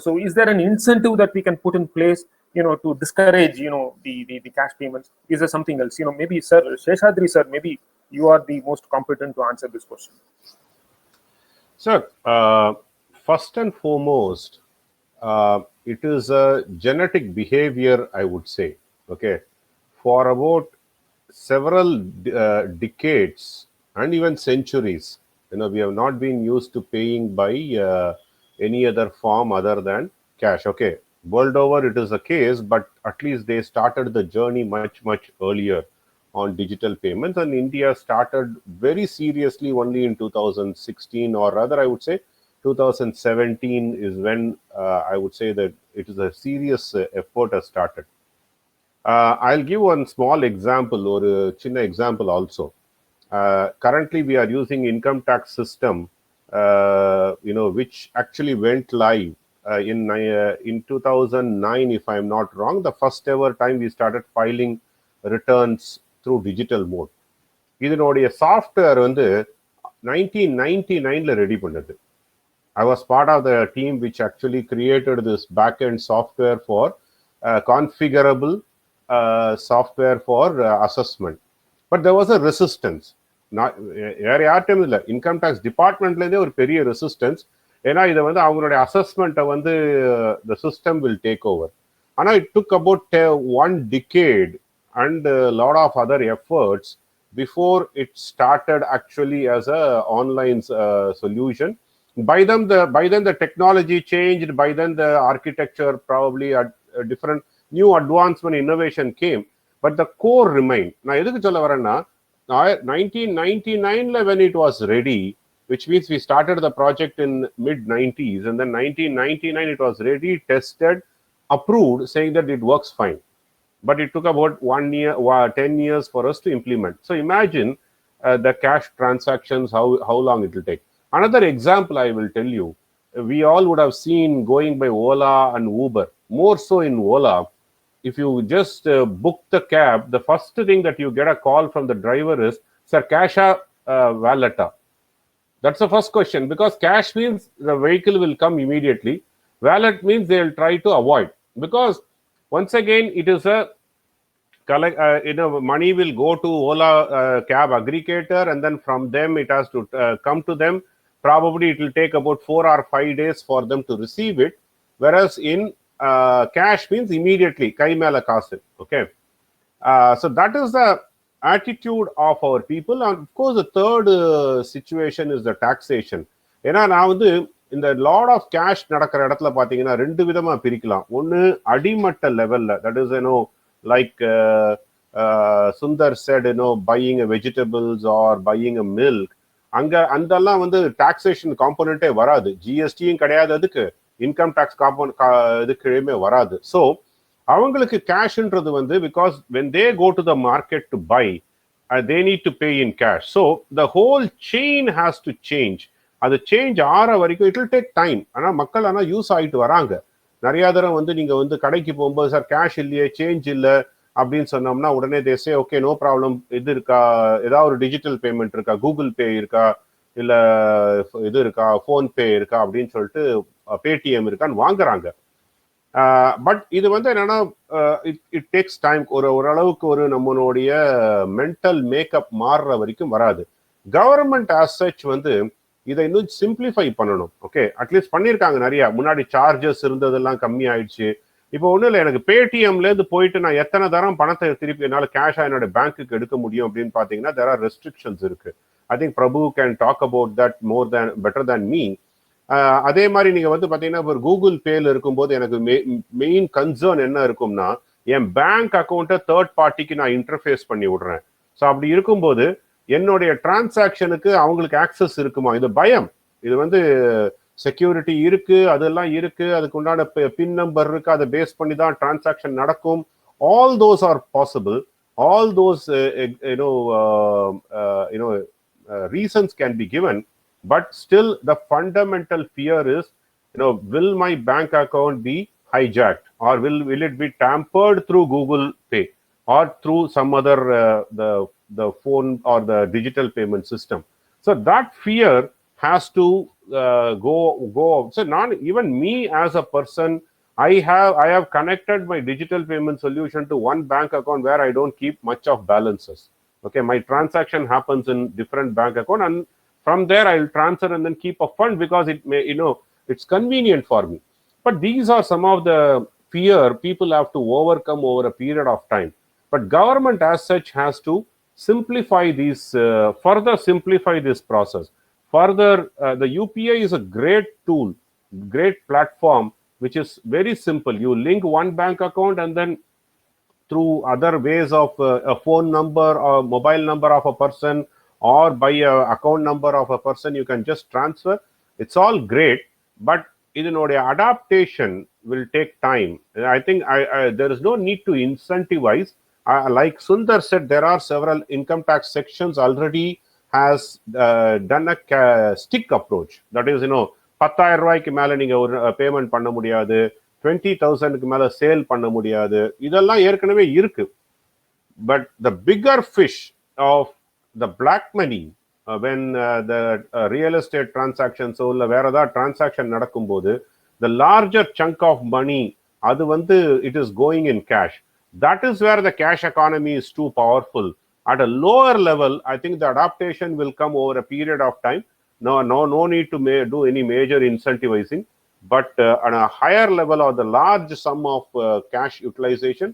So is there an incentive that we can put in place, to discourage, the cash payments? Is there something else? Maybe, sir, Seshadri, sir, maybe you are the most competent to answer this question. Sir, first and foremost, it is a genetic behavior, I would say. Okay. For about several decades and even centuries, We have not been used to paying by any other form other than cash. Okay, world over it is the case, but at least they started the journey much earlier on digital payments, and India started very seriously only in 2016, or rather I would say 2017 is when I would say that it is a serious effort has started. I'll give one small example, or a chinna example also. Currently we are using income tax system, which actually went live in 2009, if I'm not wrong, the first ever time we started filing returns through digital mode. இதனுடைய software வந்து 1999 ready பண்ணது. I was part of the team which actually created this back-end software for configurable software for assessment. But there was a resistance. வேற யார்ட்டும் இல்லை, income tax டிபார்ட்மெண்ட்லேருந்தே ஒரு பெரிய resistance. ஏன்னா இதை வந்து அவங்களுடைய அசஸ்மெண்ட்டை வந்து the system will take over. ஆனால் it took about 1 decade and a lot of other efforts before it started actually as a online solution. By then the technology changed. By then the architecture probably a different new advancement innovation came, but the core remained. நான் எதுக்கு சொல்ல வரேன்னா 1999 when it was ready, which means we started the project in mid 90s, and then 1999 it was ready, tested, approved, saying that it works fine. But it took about 1 year, 10 years for us to implement. So imagine the cash transactions, how long it will take. Another example I will tell you, we all would have seen going by Ola and Uber, more so in Ola. If you just book the cab, the first thing that you get a call from the driver is, sir, cash wallet. That's the first question, because cash means the vehicle will come immediately. Wallet means they will try to avoid, because once again it is a money will go to Ola cab aggregator, and then from them it has to come to them. Probably it will take about 4 or 5 days for them to receive it, whereas in cash means immediately kai mela kaasu. Okay, so that is the attitude of our people. And of course the third situation is the taxation. ஏன்னா நான் வந்து இந்த lot of cash நடக்கிற இடத்துல பார்த்தீங்கன்னா 2 விதமா பிரிக்கலாம். ஒன்று அடிமட்ட லெவல்ல, that is like Sundar said, buying a vegetables or buying a milk, அங்க அந்தெல்லாம் வந்து டாக்ஸேஷன் காம்போனன்ட்டே வராது, ஜிஎஸ்டியும் கிடையாது, அதுக்கு இன்கம் டாக்ஸ் இதுக்குமே வராது. ஸோ அவங்களுக்கு கேஷ்ன்றது வந்து, because when they go to the market to buy, they need to pay in cash. So the whole chain has to change. அது சேஞ்ச் ஆற வரைக்கும் இட் வில் டேக் டைம். ஆனால் மக்கள் ஆனால் யூஸ் ஆகிட்டு வராங்க. நிறையா தரம் வந்து நீங்கள் வந்து கடைக்கு போகும்போது, சார் கேஷ் இல்லையே, சேஞ்ச் இல்லை அப்படின்னு சொன்னோம்னா உடனே தேசே ஓகே நோ ப்ராப்ளம், இது இருக்கா, ஏதாவது ஒரு டிஜிட்டல் பேமெண்ட் இருக்கா, கூகுள் பே இருக்கா, இல்லை இது இருக்கா, ஃபோன்பே இருக்கா அப்படின்னு சொல்லிட்டு பேடிஎம் இருக்கான்னு வாங்குறாங்க. பட் இது வந்து என்னன்னா இட் டேக்ஸ் டைம். ஓரளவுக்கு ஒரு நம்மளுடைய மென்டல் மேக்கப் மாறுற வரைக்கும் வராது. கவர்மெண்ட் ஆஸ் சச் வந்து இதை இன்னும் சிம்பிளிஃபை பண்ணணும். ஓகே, அட்லீஸ்ட் பண்ணியிருக்காங்க நிறையா. முன்னாடி சார்ஜஸ் இருந்ததெல்லாம் கம்மி ஆயிடுச்சு. இப்போ ஒன்றும் இல்லை, எனக்கு பேடிஎம்லேருந்து போயிட்டு நான் எத்தனை தரம் பணத்தை திருப்பி என்னால் கேஷாக என்னோட பேங்க்குக்கு எடுக்க முடியும் அப்படின்னு பார்த்தீங்கன்னா தேர் ஆர் ரெஸ்ட்ரிக்ஷன்ஸ் இருக்கு. I think Prabhu can talk about that better than me. அதே மாதிரி நீங்கள் வந்து பார்த்தீங்கன்னா இப்போ கூகுள் பேல இருக்கும்போது எனக்கு மெயின் கன்சர்ன் என்ன இருக்கும்னா, என் பேங்க் அக்கௌண்ட்டை தேர்ட் பார்ட்டிக்கு நான் இன்டர்ஃபேஸ் பண்ணி விடுறேன். ஸோ அப்படி இருக்கும்போது என்னுடைய டிரான்சாக்ஷனுக்கு அவங்களுக்கு ஆக்சஸ் இருக்குமா, இது பயம். இது வந்து செக்யூரிட்டி இருக்கு, அதெல்லாம் இருக்கு, அதுக்கு உண்டான பின் நம்பர் இருக்கு, அதை பேஸ் பண்ணி தான் டிரான்சாக்ஷன் நடக்கும். All those are possible. All those reasons can be given, but still the fundamental fear is, will my bank account be hijacked, or will it be tampered through Google Pay or through some other the phone or the digital payment system. So that fear has to go. So not even me as a person, I have connected my digital payment solution to one bank account where I don't keep much of balances. Okay, my transaction happens in different bank account, and from there I'll transfer and then keep a fund because it may, it's convenient for me. But these are some of the fear people have to overcome over a period of time. But government as such has to simplify these, further simplify this process. Further, the UPI is a great tool, great platform, which is very simple. You link one bank account, and then through other ways of a phone number or mobile number of a person, or by a account number of a person, you can just transfer. It's all great, but adaptation will take time. I think there is no need to incentivize. Like Sundar said, there are several income tax sections already has done a stick approach. That is, 10,000 ரூபாய்க்கு மேல நீங்க ஒரு payment பண்ண முடியாது, 20,000க்கு மேல sale பண்ண முடியாது, இதெல்லாம் ஏற்கனவே இருக்கு. But the bigger fish of the black money, when the real estate transactions இல்ல வேற ஏதாவது transaction நடக்கும்போது, the larger chunk of money, அது வந்து it is going in cash. That is where the cash economy is too powerful. At a lower level, I think the adaptation will come over a period of time. No need to do any major incentivizing. But on a higher level, or the large sum of cash utilization,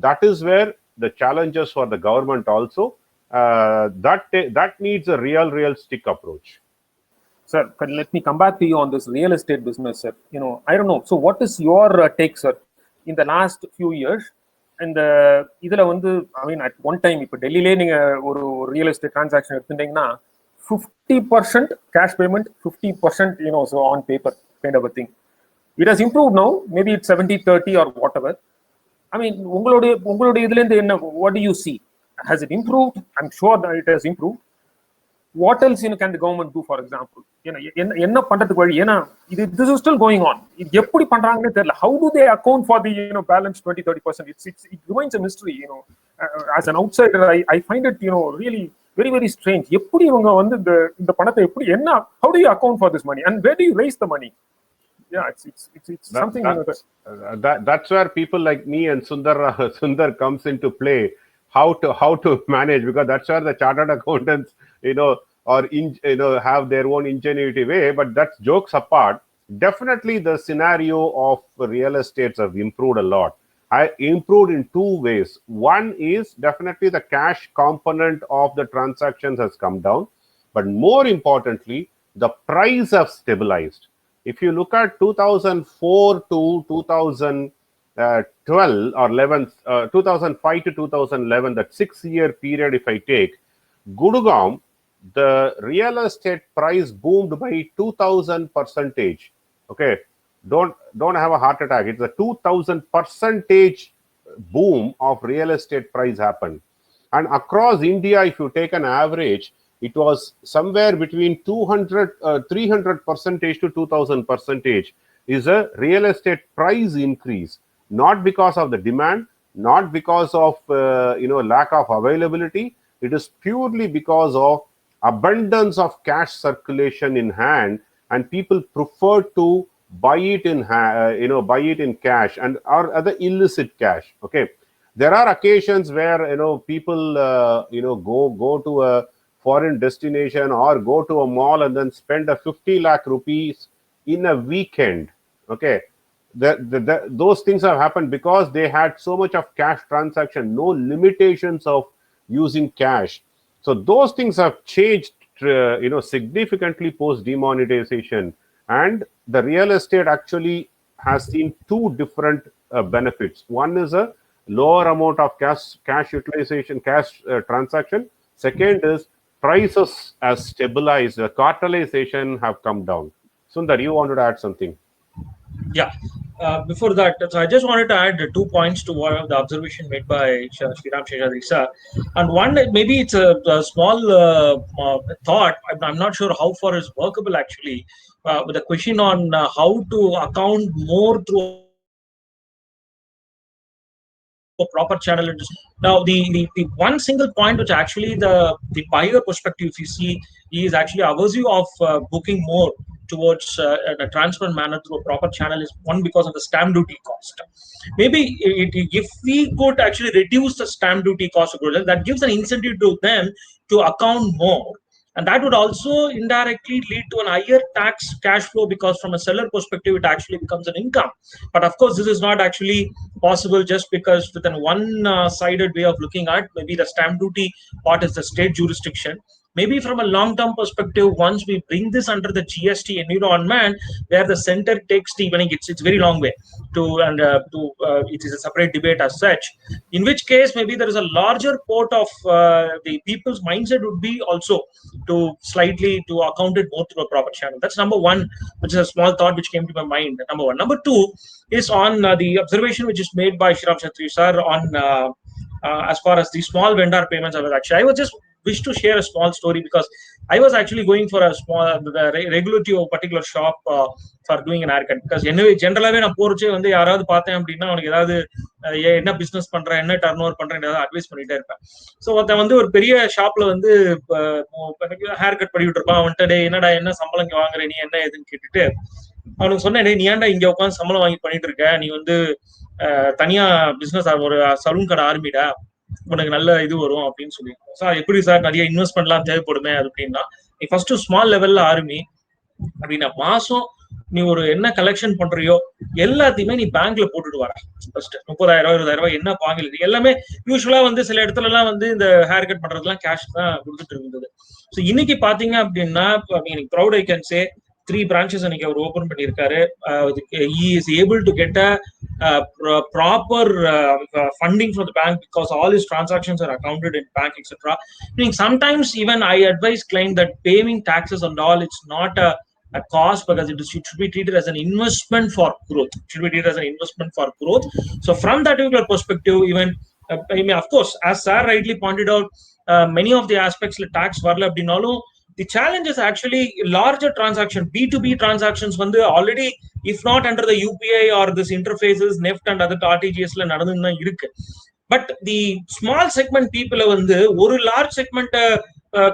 that is where the challenges for the government also, that needs a real stick approach. Sir, let me come back to you on this real estate business, sir. I don't know. So what is your take, sir? In the last few years, and இதுல வந்து at one time இப்போ டெல்லியிலே நீங்க ஒரு real estate transaction எடுத்துட்டீங்கன்னா 50% cash payment, 50% so on paper kind of a thing. It has improved now. Maybe it's 70-30 or whatever. உங்களுடைய இதுல இருந்து என்ன, what do you see? Has it improved? I'm sure that it has improved. What else can the government do, for example? என்ன பண்றதுக்கு வழி? ஏன்னா this is still going on. இது எப்படி பண்றாங்கன்னு தெரியல. How do they account for the balance 20-30%? It remains a mystery. As an outsider, I find it really very, very strange. எப்படி இவங்க வந்து இந்த பணத்தை எப்படி என்ன, how do you account for this money, and where do you raise the money? Yeah, it's something. That's where people like me and Sundar comes into play. How to manage, because that's where the chartered accountants or have their own ingenuity way. But that's jokes apart. Definitely the scenario of real estates have improved a lot. I improved in two ways. One is definitely the cash component of the transactions has come down, but more importantly, the price have stabilized. If you look at 2004 to 2012 or 11, 2005 to 2011, that 6-year period, if I take Gurugram, the real estate price boomed by 2,000%. Okay, don't have a heart attack. It's a 2,000% boom of real estate price happened. And across India, if you take an average, it was somewhere between 300% to 2,000% is a real estate price increase. Not because of the demand, not because of lack of availability. It is purely because of abundance of cash circulation in hand, and people prefer to buy it in cash and or other illicit cash. Okay, there are occasions where people go to a foreign destination or go to a mall and then spend a 50 lakh rupees in a weekend. Okay, those things have happened because they had so much of cash transaction, no limitations of using cash. So those things have changed significantly post demonetization, and the real estate actually has seen two different benefits. One is a lower amount of cash utilization, cash transaction. Second is prices has stabilized, the cartelization have come down. Sundar, you wanted to add something? Yeah. Before that, so I just wanted to add 2 points to one of the observation made by Shriram Seshadri sir. And one, maybe it's a small thought. I'm not sure how far is workable actually, with a question on how to account more through a proper channel. Now, the one single point which actually the buyer perspective, if you see, is actually aversive of booking more towards a transparent manner through a proper channel is one, because of the stamp duty cost. Maybe if we could actually reduce the stamp duty cost, that gives an incentive to them to account more. And that would also indirectly lead to an higher tax cash flow, because from a seller perspective, it actually becomes an income. But of course, this is not actually possible just because with an one-sided way of looking at maybe the stamp duty part is the state jurisdiction. maybe from a long-term perspective, once we bring this under the GST environment, where the center takes deepening, it's very long way to, and it is a separate debate as such. In which case, maybe there is a larger part of the people's mindset would be also to slightly to account it more through a proper channel. That's number one, which is a small thought which came to my mind. Number one. Number two is on the observation which is made by Shriram Kshatriya sir on as far as the small vendor payments are. Actually, I was just wish to share a small story, because I was actually going for a small regular to a particular shop for doing an haircut. Because anyway, generally நான் போறச்சே வந்து யாராவது பார்த்தேன் அப்படின்னா அவனுக்கு ஏதாவது என்ன business பண்றேன், என்ன டர்ன் ஓவர் பண்றேன், ஏதாவது அட்வைஸ் பண்ணிட்டே இருப்பேன். ஸோ ஒருத்தன் வந்து ஒரு பெரிய ஷாப்ல வந்து ஹேர் கட் பண்ணிட்டு இருப்பான். அவன்கிட்ட என்னடா என்ன சம்பளம் இங்க வாங்குற, நீ என்ன ஏதுன்னு கேட்டுட்டு அவனுக்கு சொன்னேன், நீ ஏன்டா இங்க உட்காந்து சம்பளம் வாங்கி பண்ணிட்டு இருக்க, நீ வந்து தனியா பிசினஸ் ஒரு சலூன் கடை ஆரம்பிடா, உனக்கு நல்ல இது வரும் அப்படின்னு சொல்லி. சார் எப்படி சார், நிறைய இன்வெஸ்ட்மெண்ட்லாம் தேவைப்படுமே அப்படின்னா, நீ ஃபர்ஸ்ட் ஸ்மால் லெவல்ல ஆரம்பி அப்படின்னா, மாசம் நீ ஒரு என்ன கலெக்ஷன் பண்றியோ எல்லாத்தையுமே நீ பேங்க்ல போட்டுட்டு வர. ஃபர்ஸ்ட் 30,000 20,000 என்ன வாங்கல, எல்லாமே யூஸ்வலா வந்து சில இடத்துல எல்லாம் வந்து இந்த ஹேர் கட் பண்றதுலாம் கேஷ் தான் கொடுத்துட்டு இருந்தது. ஸோ இன்னைக்கு பாத்தீங்க அப்படின்னா, proud I can say 3 branches அன்னைக்கு அவர் ஓபன் பண்ணியிருக்காரு. He is able to get a proper funding from the bank, because all his transactions are accounted in bank, etc. Sometimes even I advise client that paying taxes and all, it's not a cost, because it should be treated as an investment for growth. It should be treated as an investment for growth. So from that particular perspective, even I mean, of course, as sir rightly pointed out, many of the aspects like tax varla abdinalum, the challenge is actually larger transaction, B2B transactions வந்து already, if not under the UPI or this interfaces, NEFT and other RTGS ல நடந்துன்னு இருக்கு. But the small segment people வந்து ஒரு large segment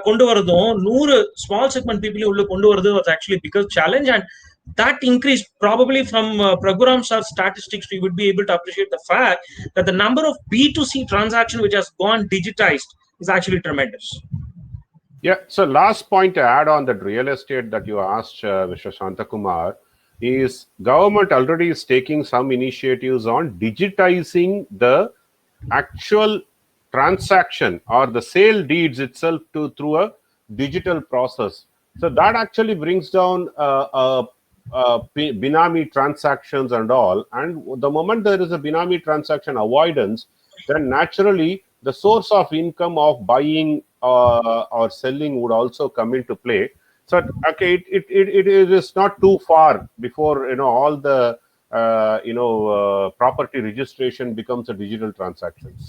கொண்டு வரதும் 100 small segment people உள்ள கொண்டு வரது was actually because challenge, and that increase probably from programs or statistics, we would be able to appreciate the fact that the number of B2C transaction which has gone digitized is actually tremendous. Yeah, so last point to add on that real estate that you asked, Mr. Shantakumar, is government already is taking some initiatives on digitizing the actual transaction or the sale deeds itself through a digital process. So that actually brings down Binami transactions and all. And the moment there is a Binami transaction avoidance, then naturally the source of income of buying or selling would also come into play. So okay, it is not too far before all the property registration becomes a digital transactions.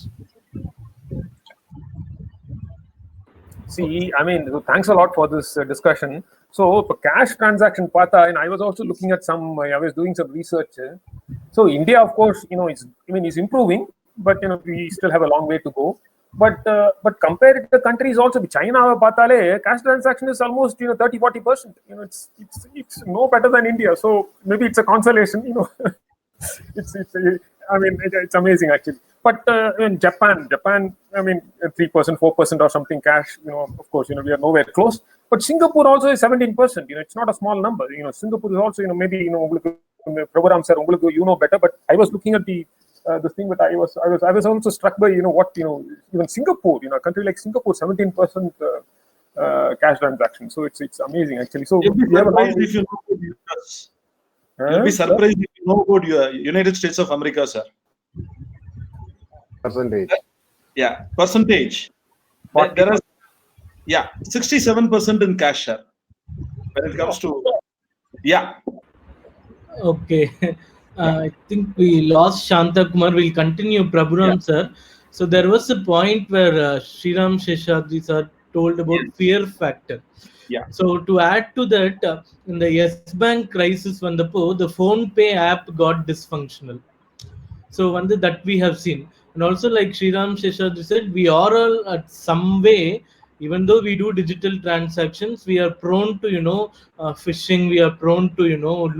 See, I mean, thanks a lot for this discussion. So cash transaction pata, and I was also looking at I was doing some research. So India, of course, is improving, but we still have a long way to go. But compared to the countries also, China patale cash transaction is almost 30-40%. It's no better than India. So maybe it's a consolation. It's amazing actually. But in Japan, I mean 3%, 4% or something cash. Of course, we are nowhere close. But Singapore also is 17%. It's not a small number. Singapore is also maybe program sir, better. But I was looking at the thing that I was also struck by what even Singapore, a country like Singapore, 17% cash transaction. So it's amazing actually. So you'll be surprised if you know about US. You'll be surprised if you know about United States of America, sir. Percentage. Yeah, percentage. There is 67% in cash, sir. When it comes to Okay. I think we lost Shantakumar. We'll continue, Prabhuram sir. So there was a point where Shriram Seshadri sir told about fear factor. Yeah. So to add to that, in the Yes Bank crisis, when the Phone Pay app got dysfunctional. So that we have seen. And also like Shriram Seshadri said, we are all at some way, even though we do digital transactions, we are prone to phishing, we are prone to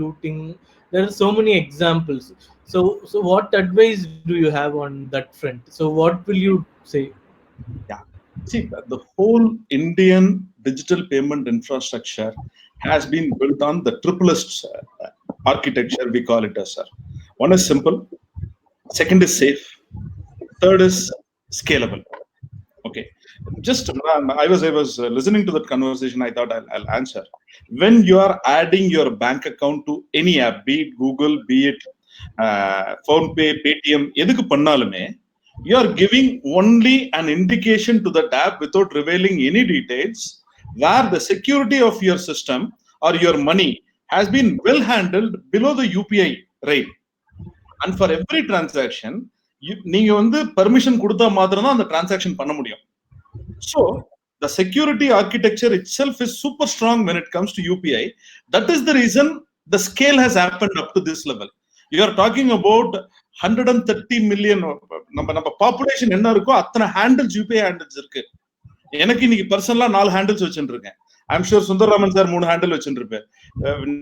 looting. There are so many examples. So what advice do you have on that front? So what will you say? Yeah, see, the whole Indian digital payment infrastructure has been built on the triplest architecture, we call it as, sir. One is simple, second is safe, third is scalable. Okay, Just I was listening to that conversation. I thought I'll answer. When you are adding your bank account to any app, be it Google, be it PhonePe, Paytm, எதுக்கு பண்ணாலுமே, you are giving only an indication to that app without revealing any details, where the security of your system or your money has been well handled below the UPI rate. And for every transaction, நீங்க வந்து permission கொடுத்தா மாத்திரம் தான் அந்த transaction பண்ண முடியும். So the security architecture itself is super strong when it comes to UPI. That is the reason the scale has happened up to this level. You are talking about 130 million நம்ம population என்ன இருக்கோ அத்தனை handles UPI handles இருக்கு. எனக்கு இன்னைக்கு பர்சனலா 4 handles வச்சுருக்கேன். I'm sure Sundararaman sir 3 handle வச்சுருப்பேன்.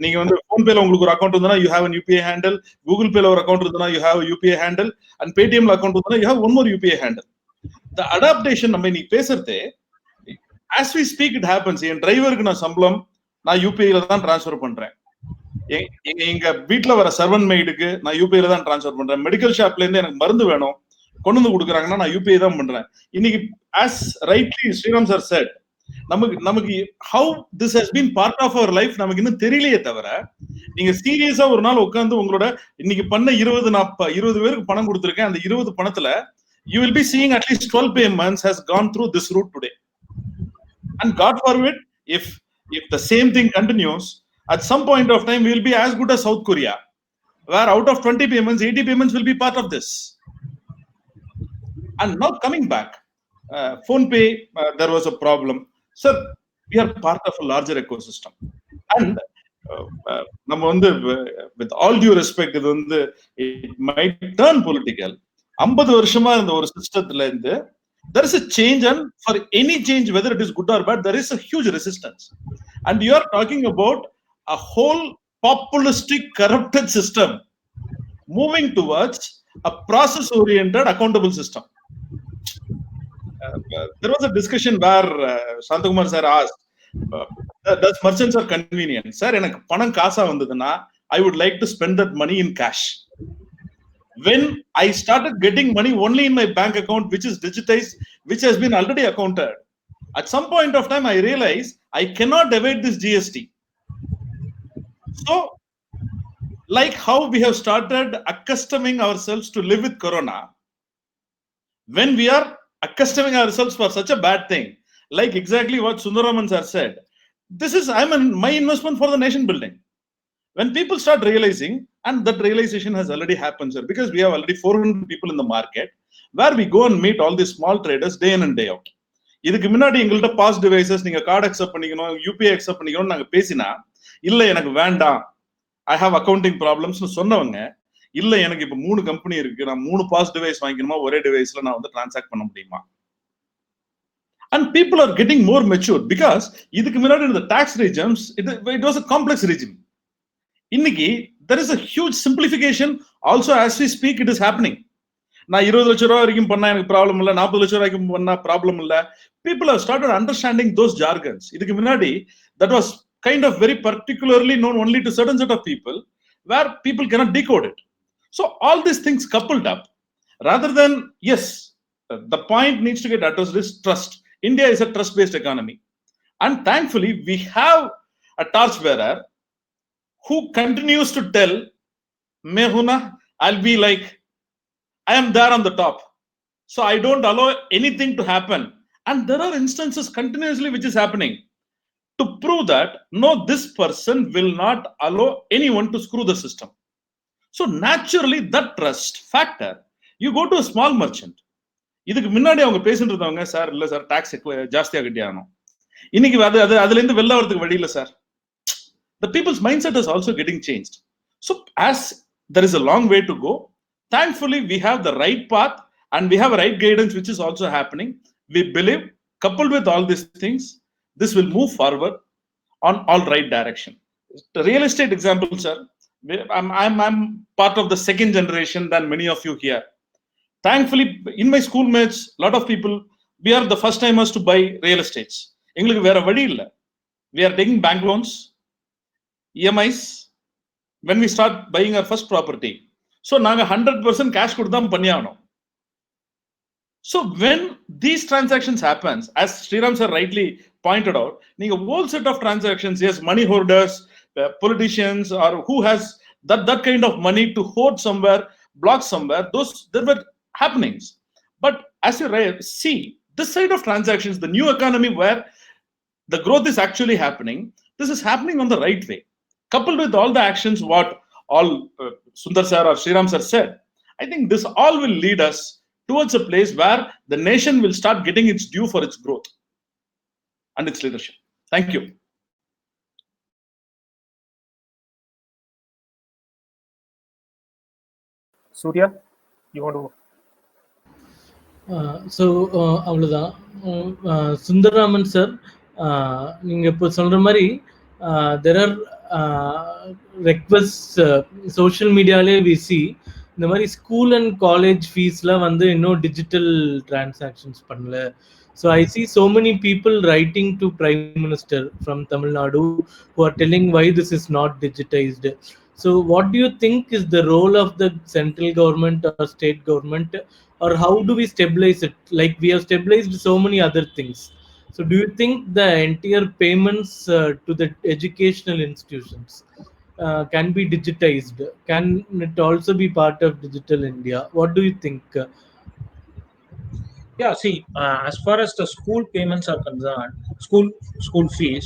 நீங்க வந்து போன்பேல உங்களுக்கு ஒரு அக்கௌண்ட் இருந்தா you have an UPI handle, Google பேல ஒரு அக்கௌண்ட் இருந்தா you have UPI handle, and பேடிஎம்ல அக்கௌண்ட் இருந்தா you have one more UPI handle. The adaptation நம்ம இன்னைக்கு பேசுறதே as we speak it happens. என் டிரைவருக்கு நான் சம்பளம் நான் யூபிஐல தான் டிரான்ஸ்ஃபர் பண்றேன். எங்க வீட்டுல வர சர்வன் மெய்டுக்கு நான் யூபிஐல தான் டிரான்ஸ்ஃபர் பண்றேன். மெடிக்கல் ஷாப்ல இருந்து எனக்கு மருந்து வேணும் கொண்டு வந்து கொடுக்குறாங்கன்னா நான் யூபிஐ தான் பண்றேன். இன்னைக்கு as rightly Sriram sir said, நமக்கு how this has been part of our life நமக்கு இன்னும் தெரியலையே தவிர, நீங்க சீரியஸா ஒரு நாள் உட்காந்து உங்களோட இன்னைக்கு பண்ண 20 பேருக்கு பணம் கொடுத்துருக்கேன், அந்த 20 பணத்துல you will be seeing at least 12 payments has gone through this route today. And God forbid, if the same thing continues, at some point of time we will be as good as South Korea, where out of 20 payments 80 payments will be part of this. And now coming back, PhonePe, there was a problem. Sir, we are part of a larger ecosystem. And நம்ம வந்து with all due respect, இது வந்து it might turn political. 50 வருஷமா இருந்த ஒரு சிஸ்டத்துல இருந்து there is a change, and for any change, whether it is good or bad, there is a huge resistance. And you are talking about a whole populistic, corrupted system moving towards a process-oriented, accountable system. There was a discussion where Shantakumar sir asked, does merchants are convenient? Sir, எனக்கு பணம் காசா வந்ததுன்னா I would like to spend that money in cash. When I started getting money only in my bank account, which is digitized, which has been already accounted, at some point of time I realized I cannot evade this GST. So, like how we have started accustoming ourselves to live with Corona, when we are accustoming ourselves for such a bad thing, like exactly what Sundaraman sir said, this is my investment for the nation building. When people start realizing, and that realization has already happened, sir, because we have already 400 people in the market, where we go and meet all these small traders day in and day out. இதுக்கு முன்னாடி எங்கள்கிட்ட pass devices நீங்க card accept பண்ணிக்கணும், UPI accept பண்ணிக்கணும் நாங்க பேசினா, இல்ல எனக்கு வேண்டாம், ஐ ஹாவ் அக்கௌண்டிங் ப்ராப்ளம்ஸ்னு சொன்னவங்க, இல்ல எனக்கு இப்ப 3 கம்பெனி இருக்கு, நான் 3 பாஸ் டிவைஸ் வாங்கிக்கணுமா, ஒரே டிவைஸ்ல நான் வந்து டிரான்சாக்ட் பண்ண முடியுமா? And people are getting more mature, because இதுக்கு முன்னாடி இந்த tax regimes it was a complex regime. இன்னைக்கு there is a huge simplification also as we speak. It is happening. நான் 20 லட்சம் ரூபாய் வரைக்கும் பண்ணா எனக்கு ப்ராப்ளம் இல்ல, 40 லட்சம் ரூபாய்க்கு பண்ணா ப்ராப்ளம் இல்ல. People have started understanding those jargons. இதுக்கு முன்னாடி that was kind of very particularly known only to certain set of people, where people cannot decode it. So all these things coupled up, rather than, yes, the point needs to get addressed is trust. India is a trust-based economy, and thankfully we have a torchbearer who continues to tell, Mehuna, I'll be like, I am there on the top, so I don't allow anything to happen. And there are instances continuously which is happening to prove that, no, this person will not allow anyone to screw the system. So naturally, that trust factor, you go to a small merchant. இதுக்கு முன்னாடி அவங்க பேசிட்டு இருந்தவங்க, sir இல்ல sir tax ஜாஸ்தியா கட்டியாகணும், இன்னைக்கு அதுல இருந்து வெளில வரதுக்கு வழி இல்ல sir. The people's mindset is also getting changed. So as there is a long way to go, thankfully we have the right path and we have a right guidance which is also happening. We believe, coupled with all these things, this will move forward on all right direction. The real estate example, sir, I'm part of the second generation than many of you here. Thankfully, in my schoolmates, a lot of people, we are the first timers to buy real estates. எங்களுக்கு வேற வழி இல்ல. We are taking bank loans, EMIs, when we start buying our first property. So நாங்க 100% cash கொடுத்து தான் பண்ணி ஆகணும். So when these transactions happens, as Sriram sir rightly pointed out, a whole set of transactions, yes, money hoarders, politicians, or who has that kind of money to hoard somewhere, block somewhere, those there were happenings. But as you see, this side of transactions, the new economy where the growth is actually happening, this is happening on the right way. Coupled with all the actions, what all Sundar sir or Sriram sir said, I think this all will lead us towards a place where the nation will start getting its due for its growth and its leadership. Thank you. Surya, you want to? அவ்வளோதான். Sundararaman sir, நீங்கள் இப்போ சொல்கிற மாதிரி there are request social மீடியாலே விசி இந்த மாதிரி school and college ஃபீஸ்லாம் வந்து இன்னும் டிஜிட்டல் டிரான்சாக்ஷன்ஸ் பண்ணல. So I see so many people writing to Prime Minister from Tamil Nadu who are telling why this is not digitized. So what do you think is the role of the central government or state government, or how do we stabilize it? Like we have stabilized so many other things. So do you think the entire payments to the educational institutions can be digitized? Can it also be part of Digital India? What do you think? Yeah, see, as far as the school payments are concerned, school fees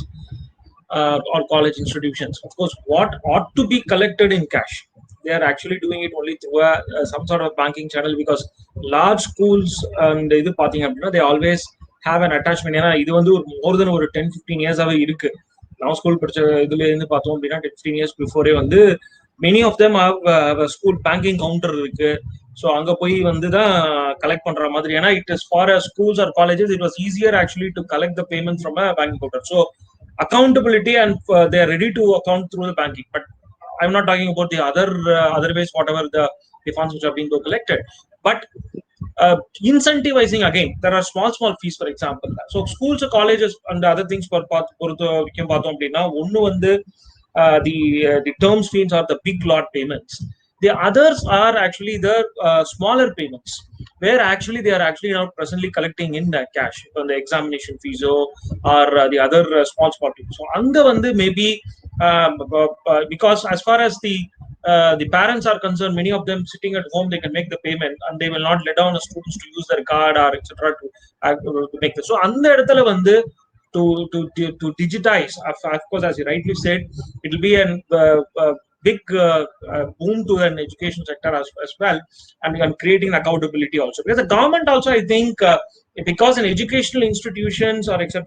or college institutions, of course, what ought to be collected in cash, they are actually doing it only through some sort of banking channel, because large schools and இது பாத்தீங்க அப்படின்னா they always have an attachment. ஏன்னா இது வந்து ஒரு more than ஒரு 10-15 years-ஆவே இருக்கு. நான் ஸ்கூல் படிச்ச இதுல இருந்து பார்த்தோம் அப்படின்னா 10-15 years before வந்து many of them have a school banking counter இருக்கு. ஸோ அங்க போய் வந்து தான் கலெக்ட் பண்ற மாதிரி. ஏன்னா it is for schools or colleges it was easier actually to collect the payments from a banking counter. So accountability and they are ready to account through the banking. But I'm not talking about the other ways, whatever the funds which are being collected. But incentivizing, again, there are small fees, for example. So schools, colleges, and other things for the terms fees are the big lot payments. The others are actually the smaller payments, where actually they are actually now presently collecting in the cash on the examination fees or the other small payments. So anga vandu maybe because as far as the parents are concerned, many of them sitting at home, they can make the payment and they will not let down the students to use their card or etc. to make this. So அந்த இடத்துல வந்து to digitize, of course, as you rightly said, it will be a big boom to an education sector as well, and creating accountability also, because the government also, I think, because in educational institutions or etc.,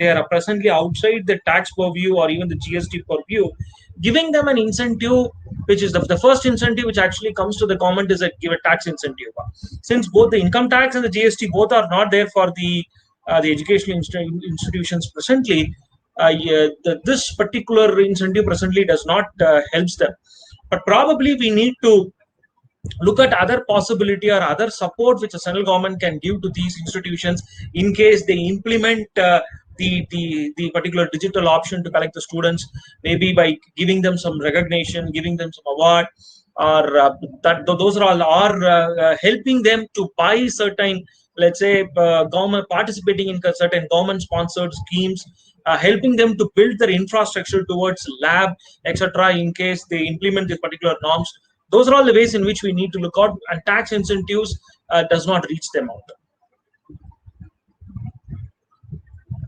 they are presently outside the tax purview or even the GST purview, giving them an incentive, which is the first incentive which actually comes to the government, is a give a tax incentive. Since both the income tax and the GST both are not there for the educational institutions presently, this particular incentive presently does not helps them. But probably we need to look at other possibility or other support which the central government can give to these institutions in case they implement the particular digital option to collect the students, maybe by giving them some recognition, giving them some award, or that those are all are helping them to buy certain, let's say, government participating in certain government sponsored schemes, helping them to build their infrastructure towards lab, etc., in case they implement these particular norms. Those are all the ways in which we need to look out, and tax incentives does not reach them out.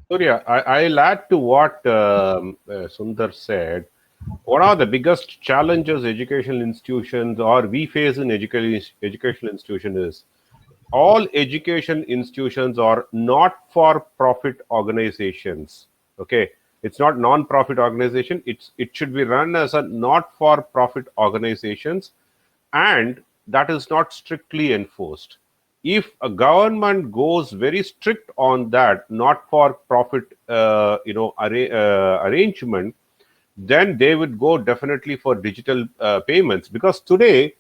Surya, I'll add to what Sundar said. One of the biggest challenges educational institutions or we face in educational institution is all education institutions are not-for-profit organizations. Okay, it's not non-profit organization. It should be run as a not-for-profit organizations, and that is not strictly enforced. If a government goes very strict on that not-for-profit, arrangement, then they would go definitely for digital payments, because today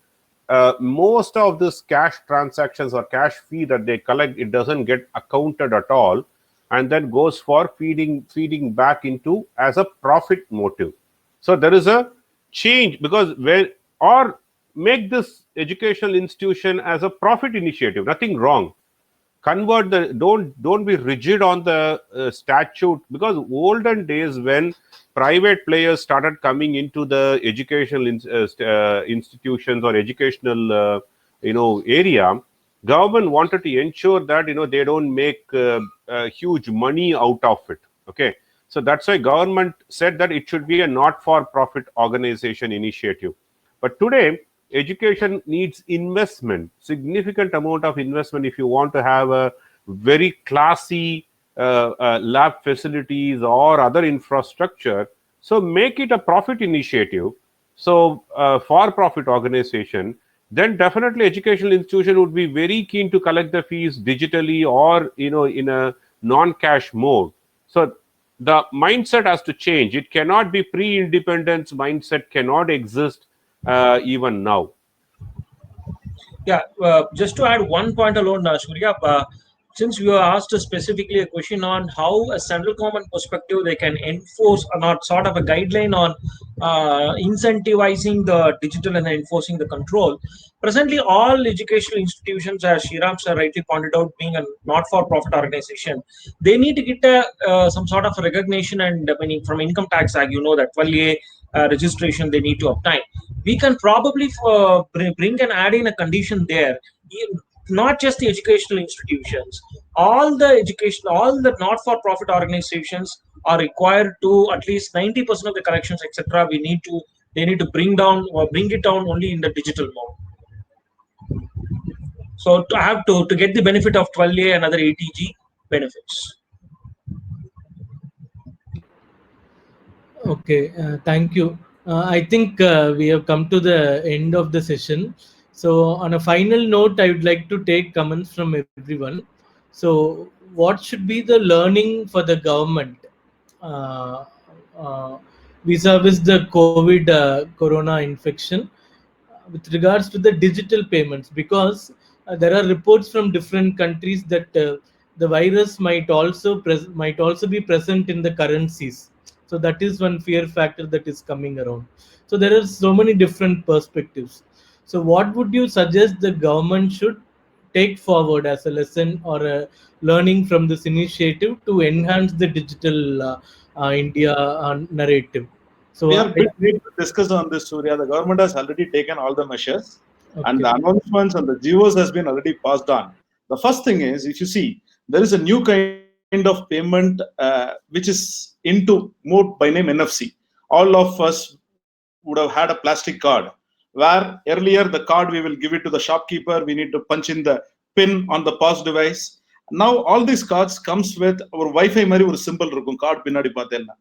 most of this cash transactions or cash fee that they collect, it doesn't get accounted at all, and then goes for feeding back into as a profit motive. So there is a change, because or make this educational institution as a profit initiative, nothing wrong, convert the, don't be rigid on the statute, because olden days when private players started coming into the educational institutions or educational area, government wanted to ensure that they don't make huge money out of it. Okay, so that's why government said that it should be a not-for-profit organization initiative. But today education needs investment, significant amount of investment, if you want to have a very classy lab facilities or other infrastructure. So make it a profit initiative, so for-profit organization. Then definitely educational institution would be very keen to collect the fees digitally or in a non-cash mode. So the mindset has to change. It cannot be pre-independence mindset, cannot exist even now. Yeah, just to add one point alone, Surya, since you asked specifically a question on how a central government perspective they can enforce or not sort of a guideline on incentivizing the digital and enforcing the control. Presently, all educational institutions, as Shriram sir rightly pointed out, being a not-for-profit organization, they need to get some sort of recognition and meaning from income tax act. You know that 12A registration they need to obtain. We can probably bring and add in a condition there. Not just the educational institutions, all the not-for-profit organizations are required to at least 90% of the collections, etc. They need to bring it down only in the digital mode. So to get the benefit of 12A and other ATG benefits. Okay, thank you. I think we have come to the end of the session. So on a final note, I would like to take comments from everyone. So what should be the learning for the government vis-a-vis the COVID corona infection with regards to the digital payments? Because there are reports from different countries that the virus might also be present in the currencies. So that is one fear factor that is coming around. So there are so many different perspectives. So what would you suggest the government should take forward as a lesson or a learning from this initiative to enhance the digital India narrative? So We are a bit late to discuss on this, Surya. The government has already taken all the measures, and the announcements and the GOs has been already passed on. The first thing is, if you see, there is a new kind of payment which is into more by name NFC. All of us would have had a plastic card, where earlier the card we will give it to the shopkeeper. We need to punch in the pin on the POS device. Now all these cards comes with our Wi-Fi mari or symbol irukum card pinnadi paathelna.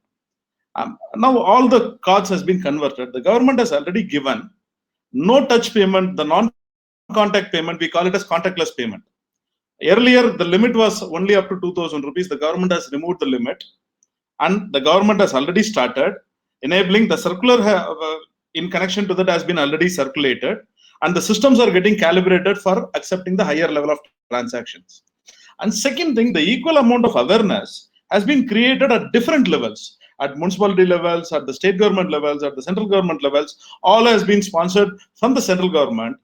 Now all the cards has been converted. The government has already given no touch payment, the non-contact payment. We call it as contactless payment. Earlier the limit was only up to 2,000 rupees. The government has removed the limit, and the government has already started enabling the circular in connection to that has been already circulated, and the systems are getting calibrated for accepting the higher level of transactions. And second thing, the equal amount of awareness has been created at different levels, at municipality levels, at the state government levels, at the central government levels. All has been sponsored from the central government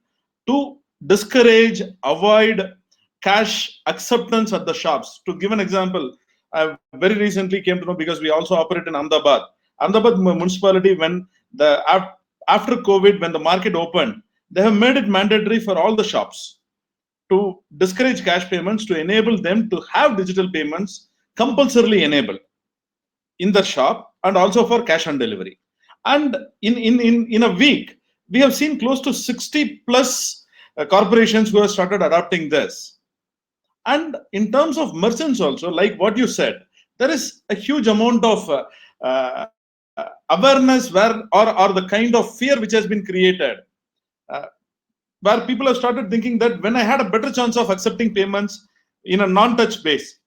to discourage, avoid cash acceptance at the shops. To give an example, I very recently came to know, because we also operate in Ahmedabad municipality, when after COVID, when the market opened, they have made it mandatory for all the shops to discourage cash payments, to enable them to have digital payments compulsorily enabled in the shop, and also for cash on delivery. And in a week, we have seen close to 60 plus corporations who have started adopting this. And in terms of merchants also, like what you said, there is a huge amount of awareness or the kind of fear which has been created, where people have started thinking that when I had a better chance of accepting payments in a non-touch base,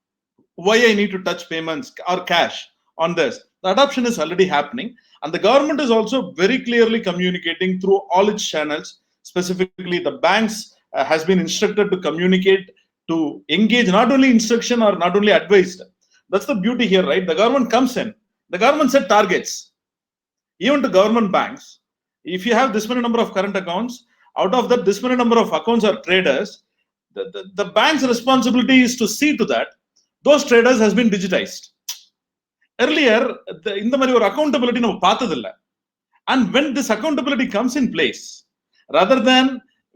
why I need to touch payments or cash on this? The adoption is already happening, and the government is also very clearly communicating through all its channels. Specifically, the banks has been instructed to communicate, to engage, not only instruction or not only advised. That's the beauty here, right? The government comes in. The government set targets, even to government banks. If you have this many number of current accounts, out of that this many number of accounts are traders, the bank's responsibility is to see to that those traders has been digitized. Earlier, இந்த மாதிரி ஒரு accountability நம்ம பார்த்ததில்ல. And when this accountability comes in place, rather than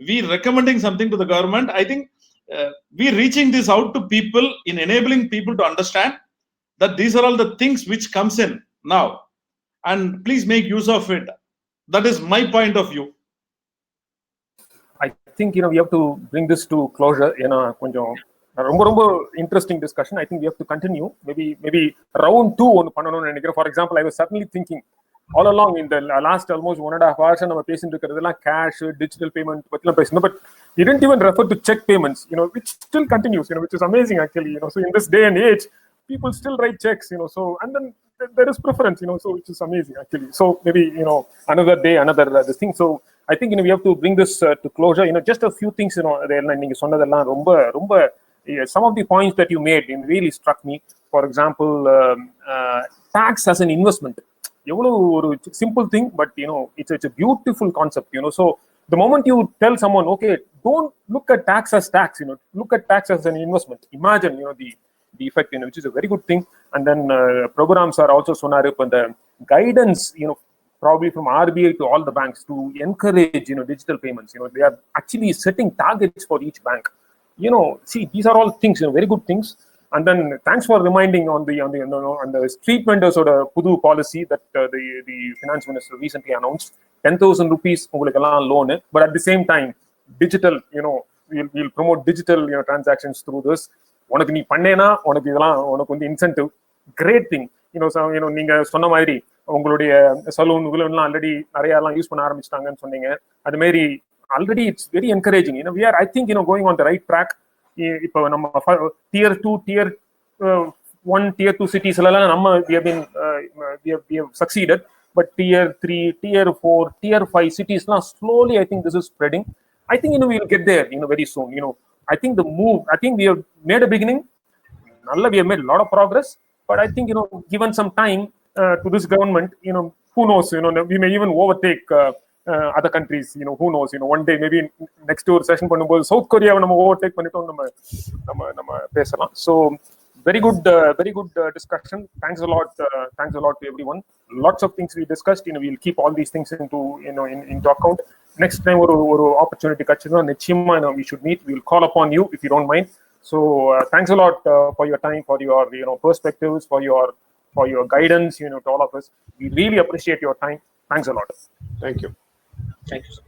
we recommending something to the government, I think we reaching this out to people in enabling people to understand that these are all the things which comes in now, and please make use of it. That is my point of view. I think we have to bring this to closure. கொஞ்சம் ரொம்ப interesting discussion. I think we have to continue. Maybe round 2 ஒன்னு பண்ணணும்னு நினைக்கிறேன். For example, I was certainly thinking all along in the last almost 1.5 hours நம்ம பேசிட்டு இருக்கிறதெல்லாம் cash, digital payment பத்திலாம் பேசணும். But you didn't even refer to check payments, which still continues, which is amazing actually. So in this day and age, people still write checks, so and then there is preference, so which is amazing actually. So maybe another day, another this thing. So I think we have to bring this to closure. Just a few things, நீங்க சொன்னதெல்லாம் ரொம்ப some of the points that you made really struck me. For example, tax as an investment. ஒரு simple thing, but it's a beautiful concept. So the moment you tell someone, okay, don't look at tax as tax, look at tax as an investment. Imagine the effect, which is a very good thing. And then programs are also sonaru and the guidance, probably from RBI to all the banks to encourage digital payments. They are actually setting targets for each bank. See, these are all things, very good things. And then thanks for reminding on the street vendors or the pudu policy that the finance minister recently announced. 10,000 rupees loan, but at the same time, digital, we'll promote digital transactions through this. உனக்கு நீ பண்ணேனா உனக்கு இதெல்லாம் உனக்கு வந்து incentive. Great thing. நீங்க சொன்ன மாதிரி உங்களுடைய சலூன் எல்லாம் ஆல்ரெடி நிறைய எல்லாம் யூஸ் பண்ண ஆரம்பிச்சிட்டாங்கன்னு சொன்னீங்க. அது மாதிரி already it's very encouraging. we are, I think, going on the right track. இப்போ நம்ம tier 2, tier 1, tier 2 cities எல்லாம் நம்ம we have succeeded. But tier 3, tier 4, tier 5 cities now slowly, I think this is spreading. I think we will get there very soon. I think we have made a beginning. We have made a lot of progress, but I think given some time to this government, who knows, we may even overtake other countries. Who knows, one day maybe next year session பண்ணும்போது South Korea நம்ம overtake பண்ணிட்டோம் நம்ம பேசலாம். So very good discussion. Thanks a lot to everyone. Lots of things we discussed. We'll keep all these things into account. Next time ஒரு opportunity கட்சினா நிச்சயமா we should meet. We'll call upon you if you don't mind. So thanks a lot for your time, for your perspectives, for your guidance to all of us. We really appreciate your time. Thanks a lot. Thank you. Thank you, sir.